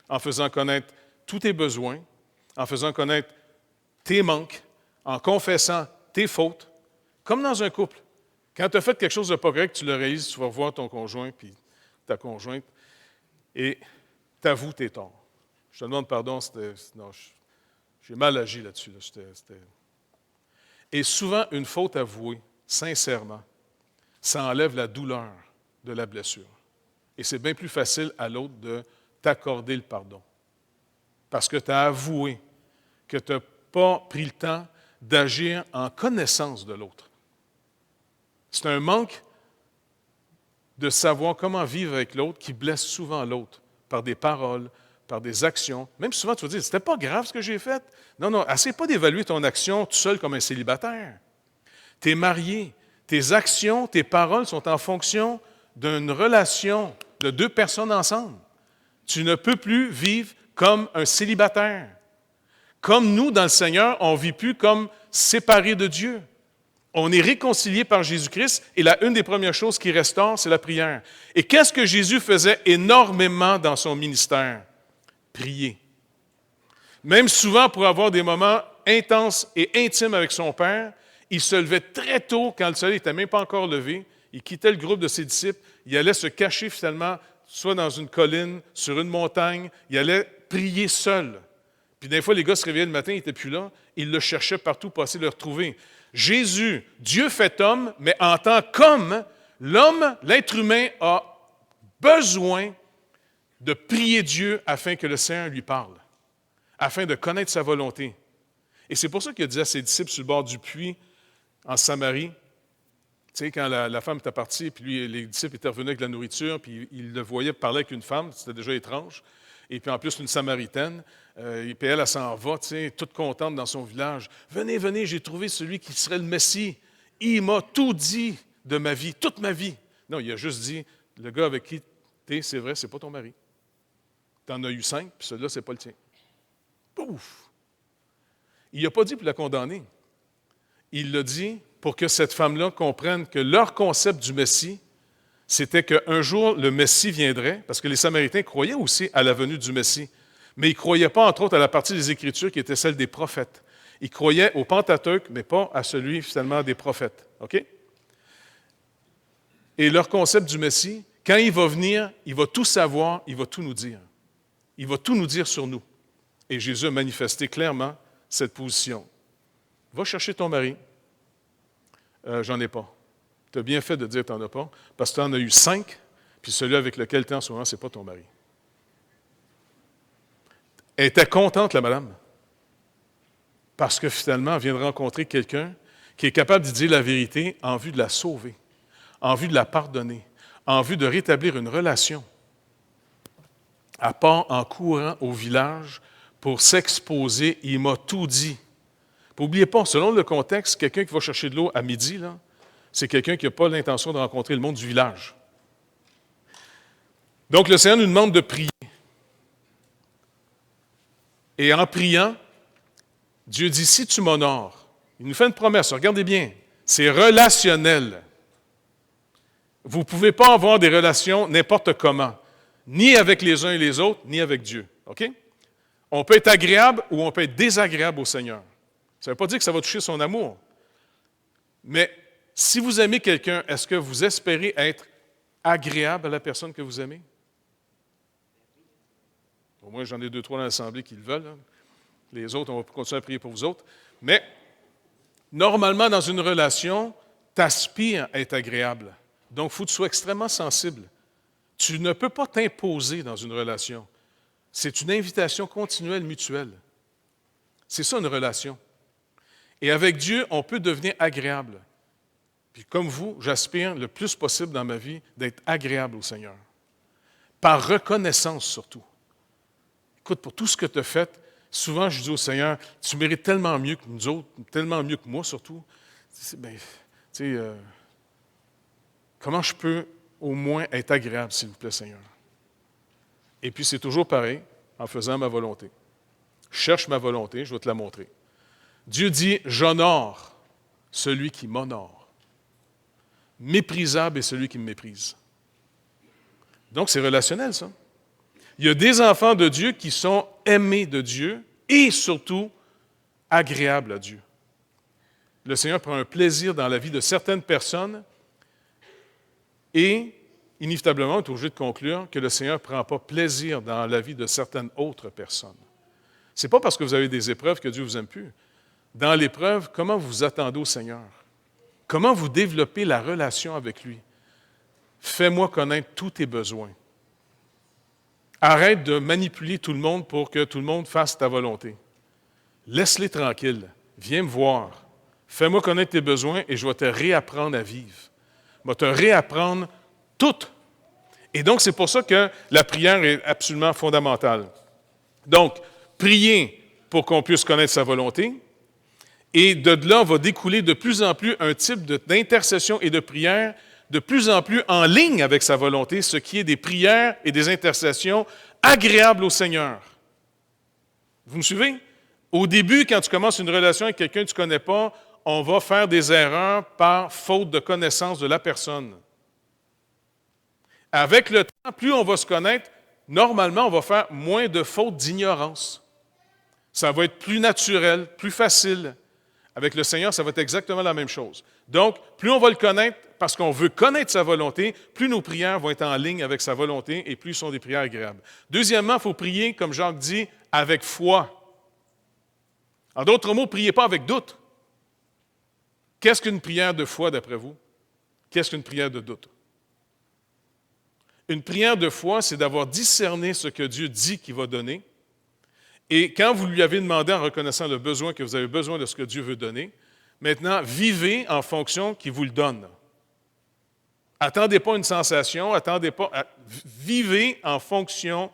en faisant connaître tous tes besoins, en faisant connaître tes manques, en confessant tes fautes, comme dans un couple. Quand tu as fait quelque chose de pas correct, tu le réalises, tu vas voir ton conjoint puis ta conjointe et t'avoues tes torts. Je te demande pardon, j'ai mal agi là-dessus. Et souvent, une faute avouée, sincèrement, ça enlève la douleur de la blessure. Et c'est bien plus facile à l'autre de t'accorder le pardon. Parce que tu as avoué que tu n'as pas pris le temps d'agir en connaissance de l'autre. C'est un manque de savoir comment vivre avec l'autre qui blesse souvent l'autre par des paroles, par des actions. Même souvent, tu vas dire, c'était pas grave ce que j'ai fait. Non, non, essaie pas d'évaluer ton action tout seul comme un célibataire. Tu es marié. Tes actions, tes paroles sont en fonction d'une relation de deux personnes ensemble. Tu ne peux plus vivre comme un célibataire. Comme nous, dans le Seigneur, on ne vit plus comme séparés de Dieu. On est réconciliés par Jésus-Christ et une des premières choses qui restaure, c'est la prière. Et qu'est-ce que Jésus faisait énormément dans son ministère? Prier. Même souvent, pour avoir des moments intenses et intimes avec son Père, il se levait très tôt, quand le soleil n'était même pas encore levé. Il quittait le groupe de ses disciples. Il allait se cacher finalement, soit dans une colline, sur une montagne. Il allait prier seul. Puis des fois, les gars se réveillaient le matin, ils n'étaient plus là. Ils le cherchaient partout pour essayer de le retrouver. Jésus, Dieu fait homme, mais en tant qu'homme, l'homme, l'être humain, a besoin de prier Dieu afin que le Seigneur lui parle. afin de connaître sa volonté. Et c'est pour ça qu'il a dit à ses disciples sur le bord du puits, en Samarie, tu sais, quand la femme était partie, puis lui, les disciples étaient revenus avec de la nourriture, puis ils le voyaient parler avec une femme, c'était déjà étrange. Et puis en plus, une Samaritaine, et puis elle s'en va, tu sais, toute contente dans son village. « Venez, venez, j'ai trouvé celui qui serait le Messie. Il m'a tout dit de ma vie, toute ma vie. » Non, il a juste dit, le gars avec qui tu es, c'est vrai, c'est pas ton mari. Tu en as eu 5, puis celui-là, c'est pas le tien. Pouf! Il n'a pas dit pour la condamner. Il l'a dit pour que cette femme-là comprenne que leur concept du Messie, c'était qu'un jour, le Messie viendrait, parce que les Samaritains croyaient aussi à la venue du Messie, mais ils ne croyaient pas, entre autres, à la partie des Écritures qui était celle des prophètes. Ils croyaient au Pentateuque, mais pas à celui, finalement, des prophètes. OK? Et leur concept du Messie, quand il va venir, il va tout savoir, il va tout nous dire. Il va tout nous dire sur nous. Et Jésus a manifesté clairement cette position. Va chercher ton mari. J'en ai pas. Tu as bien fait de dire que tu n'en as pas, parce que tu en as eu 5, puis celui avec lequel tu es en ce moment, ce n'est pas ton mari. Elle était contente, la madame, parce que finalement, elle vient de rencontrer quelqu'un qui est capable de dire la vérité en vue de la sauver, en vue de la pardonner, en vue de rétablir une relation. Elle part en courant au village pour s'exposer. Il m'a tout dit. N'oubliez pas, selon le contexte, quelqu'un qui va chercher de l'eau à midi, là, c'est quelqu'un qui n'a pas l'intention de rencontrer le monde du village. Donc, le Seigneur nous demande de prier. Et en priant, Dieu dit, si tu m'honores, il nous fait une promesse, regardez bien, c'est relationnel. Vous ne pouvez pas avoir des relations n'importe comment, ni avec les uns et les autres, ni avec Dieu. OK? On peut être agréable ou on peut être désagréable au Seigneur. Ça ne veut pas dire que ça va toucher son amour. Mais si vous aimez quelqu'un, est-ce que vous espérez être agréable à la personne que vous aimez? Au moins, j'en ai 2-3 dans l'Assemblée qui le veulent. Là. Les autres, on va continuer à prier pour vous autres. Mais, normalement, dans une relation, tu aspires à être agréable. Donc, il faut que tu sois extrêmement sensible. Tu ne peux pas t'imposer dans une relation. C'est une invitation continuelle, mutuelle. C'est ça, une relation. Et avec Dieu, on peut devenir agréable. Puis comme vous, j'aspire le plus possible dans ma vie d'être agréable au Seigneur. Par reconnaissance surtout. Écoute, pour tout ce que tu as fait, souvent je dis au Seigneur, tu mérites tellement mieux que nous autres, tellement mieux que moi surtout. Comment je peux au moins être agréable, s'il vous plaît, Seigneur? Et puis c'est toujours pareil, en faisant ma volonté. Cherche ma volonté, je vais te la montrer. Dieu dit, j'honore celui qui m'honore. Méprisable est celui qui me méprise. Donc, c'est relationnel, ça. Il y a des enfants de Dieu qui sont aimés de Dieu et surtout agréables à Dieu. Le Seigneur prend un plaisir dans la vie de certaines personnes et, inévitablement, on est obligé de conclure que le Seigneur ne prend pas plaisir dans la vie de certaines autres personnes. Ce n'est pas parce que vous avez des épreuves que Dieu ne vous aime plus. Dans l'épreuve, comment vous vous attendez au Seigneur? Comment vous développez la relation avec lui? Fais-moi connaître tous tes besoins. Arrête de manipuler tout le monde pour que tout le monde fasse ta volonté. Laisse-les tranquilles. Viens me voir. Fais-moi connaître tes besoins et je vais te réapprendre à vivre. Je vais te réapprendre tout. Et donc, c'est pour ça que la prière est absolument fondamentale. Donc, prier pour qu'on puisse connaître sa volonté. Et de là, va découler de plus en plus un type d'intercession et de prière de plus en plus en ligne avec sa volonté, ce qui est des prières et des intercessions agréables au Seigneur. Vous me suivez? Au début, quand tu commences une relation avec quelqu'un que tu ne connais pas, on va faire des erreurs par faute de connaissance de la personne. Avec le temps, plus on va se connaître, normalement, on va faire moins de fautes d'ignorance. Ça va être plus naturel, plus facile. Avec le Seigneur, ça va être exactement la même chose. Donc, plus on va le connaître, parce qu'on veut connaître sa volonté, plus nos prières vont être en ligne avec sa volonté et plus sont des prières agréables. Deuxièmement, il faut prier, comme Jacques dit, avec foi. En d'autres mots, priez pas avec doute. Qu'est-ce qu'une prière de foi, d'après vous? Qu'est-ce qu'une prière de doute? Une prière de foi, c'est d'avoir discerné ce que Dieu dit qu'il va donner Et quand vous lui avez demandé en reconnaissant le besoin que vous avez besoin de ce que Dieu veut donner, maintenant, vivez en fonction qu'il vous le donne. Attendez pas une sensation, vivez en fonction.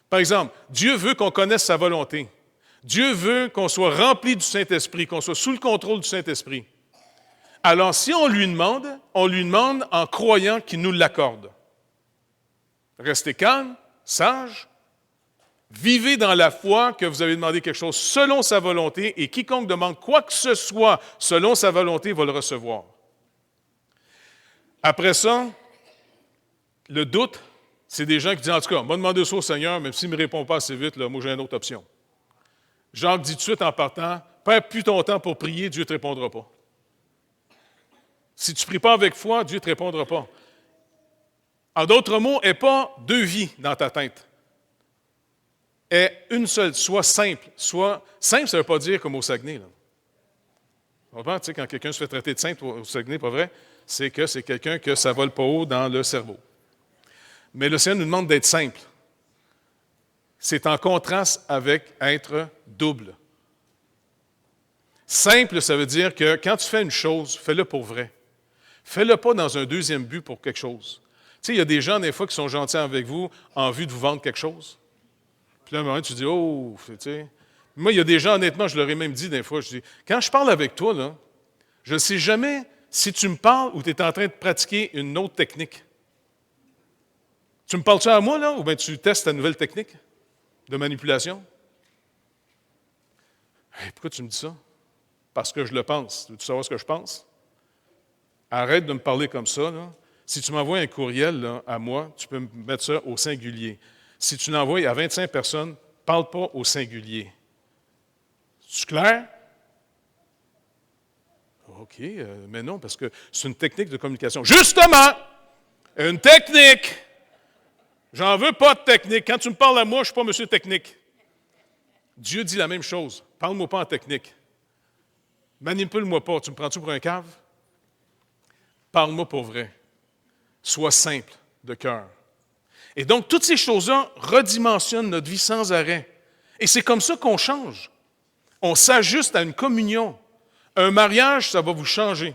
Par exemple, Dieu veut qu'on connaisse sa volonté. Dieu veut qu'on soit rempli du Saint-Esprit, qu'on soit sous le contrôle du Saint-Esprit. Alors, si on lui demande en croyant qu'il nous l'accorde. Restez calme, sage, vivez dans la foi que vous avez demandé quelque chose selon sa volonté et quiconque demande quoi que ce soit selon sa volonté va le recevoir. Après ça, le doute, c'est des gens qui disent, en tout cas, m'a demandé ça au Seigneur, même s'il ne me répond pas assez vite, là, moi j'ai une autre option. Jacques dit tout de suite en partant, perds plus ton temps pour prier, Dieu ne te répondra pas. Si tu ne pries pas avec foi, Dieu ne te répondra pas. En d'autres mots, n'est pas deux vies dans ta tête. Est une seule, soit simple. Simple, ça ne veut pas dire comme au Saguenay. Là. Tu comprends? Tu sais, quand quelqu'un se fait traiter de simple au Saguenay, pas vrai? C'est que c'est quelqu'un que ça vole pas haut dans le cerveau. Mais le Seigneur nous demande d'être simple. C'est en contraste avec être double. Simple, ça veut dire que quand tu fais une chose, fais-le pour vrai. Fais-le pas dans un deuxième but pour quelque chose. Tu sais, il y a des gens, des fois, qui sont gentils avec vous en vue de vous vendre quelque chose. Puis là, à un moment, tu dis, oh, tu sais. Moi, il y a des gens, honnêtement, je leur ai même dit des fois, je dis, quand je parle avec toi, là, je ne sais jamais si tu me parles ou tu es en train de pratiquer une autre technique. Tu me parles-tu à moi, là, ou bien tu testes ta nouvelle technique de manipulation? Hey, pourquoi tu me dis ça? Parce que je le pense. Tu veux savoir ce que je pense? Arrête de me parler comme ça, là. Si tu m'envoies un courriel là, à moi, tu peux me mettre ça au singulier. Si tu l'envoies à 25 personnes, parle pas au singulier. C'est clair? OK, mais non, parce que c'est une technique de communication. Justement, une technique. J'en veux pas de technique. Quand tu me parles à moi, je ne suis pas monsieur technique. Dieu dit la même chose. Parle-moi pas en technique. Manipule-moi pas. Tu me prends-tu pour un cave? Parle-moi pour vrai. Sois simple de cœur. Et donc, toutes ces choses-là redimensionnent notre vie sans arrêt. Et c'est comme ça qu'on change. On s'ajuste à une communion. Un mariage, ça va vous changer.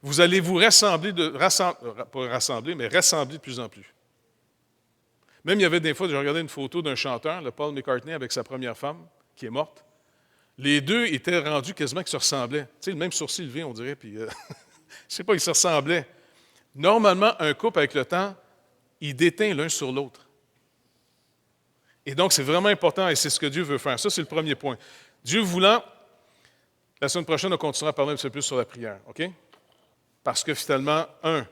Vous allez vous rassembler rassembler de plus en plus. Même il y avait des fois, j'ai regardé une photo d'un chanteur, le Paul McCartney, avec sa première femme, qui est morte. Les deux étaient rendus quasiment qu'ils se ressemblaient. Tu sais, le même sourcil levé, on dirait, puis je ne sais pas, ils se ressemblaient. Normalement, un couple, avec le temps, il déteint l'un sur l'autre. Et donc, c'est vraiment important, et c'est ce que Dieu veut faire. Ça, c'est le premier point. Dieu voulant, la semaine prochaine, on continuera à parler un petit peu plus sur la prière, OK? Parce que finalement, 1,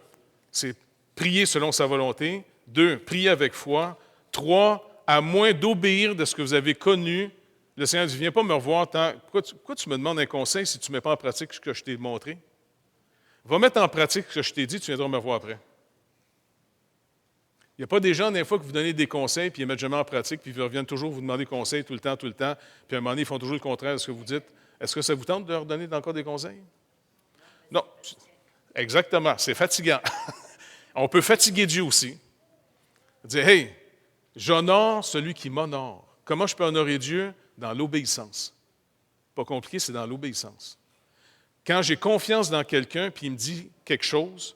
c'est prier selon sa volonté. 2, prier avec foi. 3, à moins d'obéir de ce que vous avez connu, le Seigneur dit, viens pas me revoir tant. Pourquoi tu me demandes un conseil si tu ne mets pas en pratique ce que je t'ai montré? Va mettre en pratique ce que je t'ai dit, tu viendras me revoir après. Il n'y a pas des gens, des fois, que vous donnez des conseils, puis ils ne mettent jamais en pratique, puis ils reviennent toujours vous demander conseils tout le temps, puis à un moment donné, ils font toujours le contraire de ce que vous dites. Est-ce que ça vous tente de leur donner encore des conseils? Non. Exactement. C'est fatigant. On peut fatiguer Dieu aussi. Dire, hey, j'honore celui qui m'honore. Comment je peux honorer Dieu? Dans l'obéissance. Pas compliqué, c'est dans l'obéissance. Quand j'ai confiance dans quelqu'un, puis il me dit quelque chose,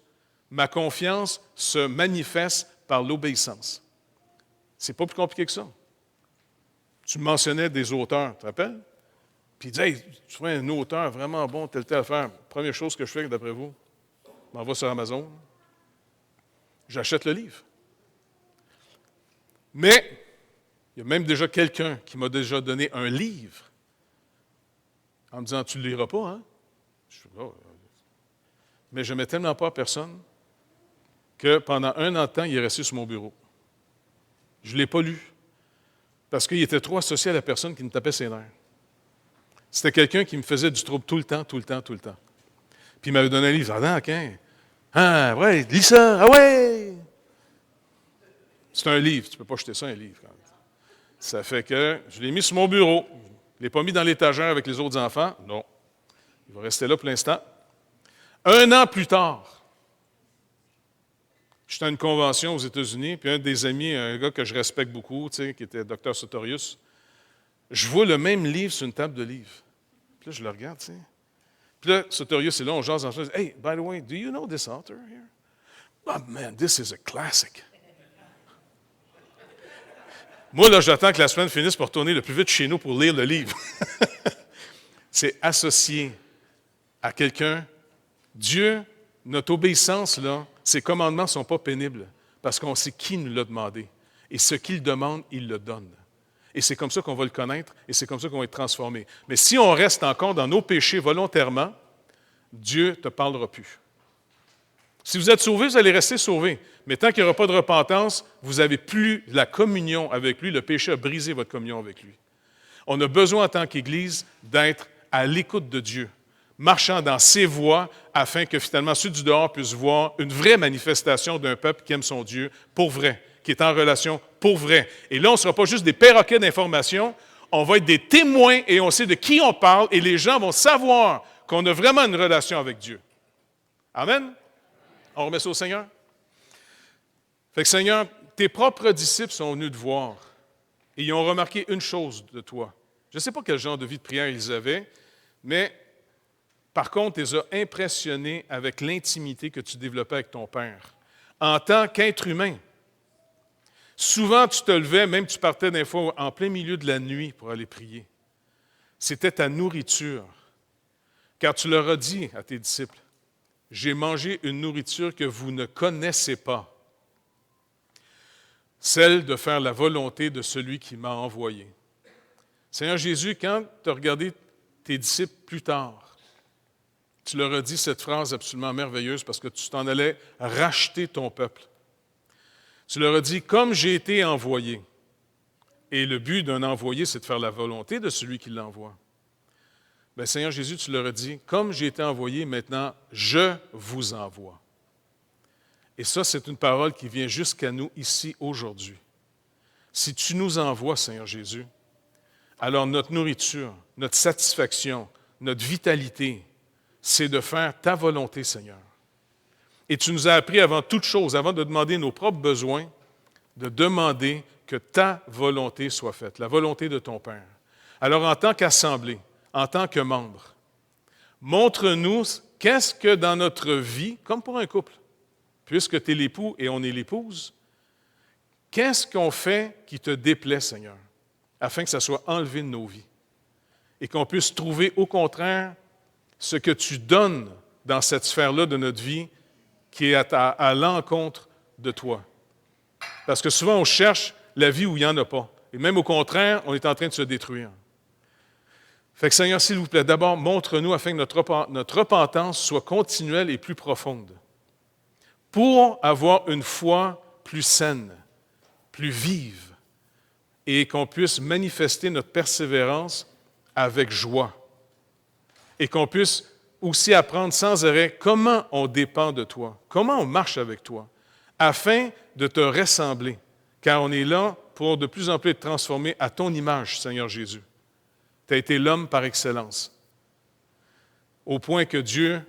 ma confiance se manifeste par l'obéissance. C'est pas plus compliqué que ça. Tu mentionnais des auteurs, tu te rappelles? Puis il dit, hey, tu trouves un auteur vraiment bon, telle affaire. Première chose que je fais, d'après vous, je m'en vais sur Amazon, j'achète le livre. Mais, il y a même déjà quelqu'un qui m'a déjà donné un livre en me disant, tu ne le liras pas, hein? Je suis là, mais je ne mets tellement pas à personne que pendant 1 an de temps, il est resté sur mon bureau. Je ne l'ai pas lu parce qu'il était trop associé à la personne qui me tapait ses nerfs. C'était quelqu'un qui me faisait du trouble tout le temps. Puis il m'avait donné un livre. Ah, OK. Ah, ouais, lis ça. Ah, ouais! C'est un livre. Tu ne peux pas jeter ça, un livre. Ça fait que je l'ai mis sur mon bureau. Je ne l'ai pas mis dans l'étagère avec les autres enfants. Non. Il va rester là pour l'instant. 1 an plus tard, j'étais à une convention aux États-Unis, puis un des amis, un gars que je respecte beaucoup, tu sais, qui était Dr. Sartorius, je vois le même livre sur une table de livres. Puis là, je le regarde, tu sais. Puis là, Soterius est là, on jase ensemble. Hey, by the way, do you know this author here? Oh man, this is a classic. Moi, là, j'attends que la semaine finisse pour retourner le plus vite chez nous pour lire le livre. C'est associé à quelqu'un. Dieu, notre obéissance, là, ses commandements ne sont pas pénibles parce qu'on sait qui nous l'a demandé. Et ce qu'il demande, il le donne. Et c'est comme ça qu'on va le connaître et c'est comme ça qu'on va être transformé. Mais si on reste encore dans nos péchés volontairement, Dieu ne te parlera plus. Si vous êtes sauvé, vous allez rester sauvé. Mais tant qu'il n'y aura pas de repentance, vous n'avez plus la communion avec lui. Le péché a brisé votre communion avec lui. On a besoin en tant qu'Église d'être à l'écoute de Dieu, marchant dans ses voies afin que finalement ceux du dehors puissent voir une vraie manifestation d'un peuple qui aime son Dieu pour vrai, qui est en relation pour vrai. Et là, on ne sera pas juste des perroquets d'informations, on va être des témoins et on sait de qui on parle et les gens vont savoir qu'on a vraiment une relation avec Dieu. Amen? On remet ça au Seigneur? Fait que Seigneur, tes propres disciples sont venus te voir et ils ont remarqué une chose de toi. Je ne sais pas quel genre de vie de prière ils avaient, mais par contre, ils ont impressionnés avec l'intimité que tu développais avec ton Père. En tant qu'être humain, souvent tu te levais, même tu partais des fois en plein milieu de la nuit pour aller prier. C'était ta nourriture, car tu leur as dit à tes disciples, « J'ai mangé une nourriture que vous ne connaissez pas, celle de faire la volonté de celui qui m'a envoyé. » Seigneur Jésus, quand tu as regardé tes disciples plus tard, tu leur as dit cette phrase absolument merveilleuse parce que tu t'en allais racheter ton peuple. Tu leur as dit, comme j'ai été envoyé, et le but d'un envoyé, c'est de faire la volonté de celui qui l'envoie. Bien, Seigneur Jésus, tu leur as dit, comme j'ai été envoyé, maintenant, je vous envoie. Et ça, c'est une parole qui vient jusqu'à nous ici aujourd'hui. Si tu nous envoies, Seigneur Jésus, alors notre nourriture, notre satisfaction, notre vitalité, c'est de faire ta volonté, Seigneur. Et tu nous as appris avant toute chose, avant de demander nos propres besoins, de demander que ta volonté soit faite, la volonté de ton Père. Alors, en tant qu'assemblée, en tant que membre, montre-nous qu'est-ce que dans notre vie, comme pour un couple, puisque tu es l'époux et on est l'épouse, qu'est-ce qu'on fait qui te déplaît, Seigneur, afin que ça soit enlevé de nos vies et qu'on puisse trouver au contraire ce que tu donnes dans cette sphère-là de notre vie qui est à l'encontre de toi. Parce que souvent, on cherche la vie où il n'y en a pas. Et même au contraire, on est en train de se détruire. Fait que Seigneur, s'il vous plaît, d'abord, montre-nous afin que notre repentance soit continuelle et plus profonde pour avoir une foi plus saine, plus vive et qu'on puisse manifester notre persévérance avec joie et qu'on puisse aussi apprendre sans arrêt comment on dépend de toi, comment on marche avec toi, afin de te ressembler, car on est là pour de plus en plus être transformé à ton image, Seigneur Jésus. Tu as été l'homme par excellence, au point que Dieu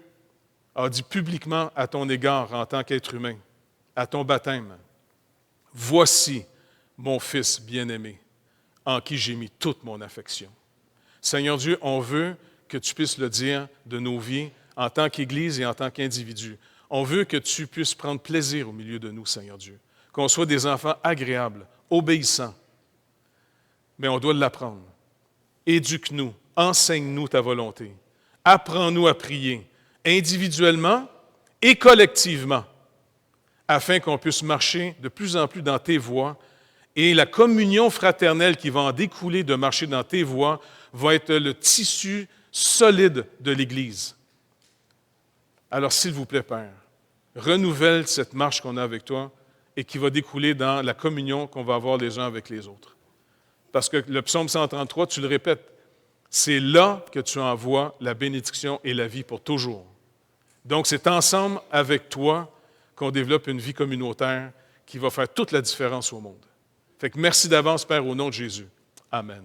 a dit publiquement à ton égard en tant qu'être humain, à ton baptême, « Voici mon Fils bien-aimé, en qui j'ai mis toute mon affection. » Seigneur Dieu, on veut que tu puisses le dire de nos vies en tant qu'Église et en tant qu'individu. On veut que tu puisses prendre plaisir au milieu de nous, Seigneur Dieu, qu'on soit des enfants agréables, obéissants, mais on doit l'apprendre. Éduque-nous, enseigne-nous ta volonté, apprends-nous à prier, individuellement et collectivement, afin qu'on puisse marcher de plus en plus dans tes voies et la communion fraternelle qui va en découler de marcher dans tes voies va être le tissu solide de l'Église. Alors, s'il vous plaît, Père, renouvelle cette marche qu'on a avec toi et qui va découler dans la communion qu'on va avoir les uns avec les autres. Parce que le psaume 133, tu le répètes, c'est là que tu envoies la bénédiction et la vie pour toujours. Donc, c'est ensemble avec toi qu'on développe une vie communautaire qui va faire toute la différence au monde. Fait que merci d'avance, Père, au nom de Jésus. Amen.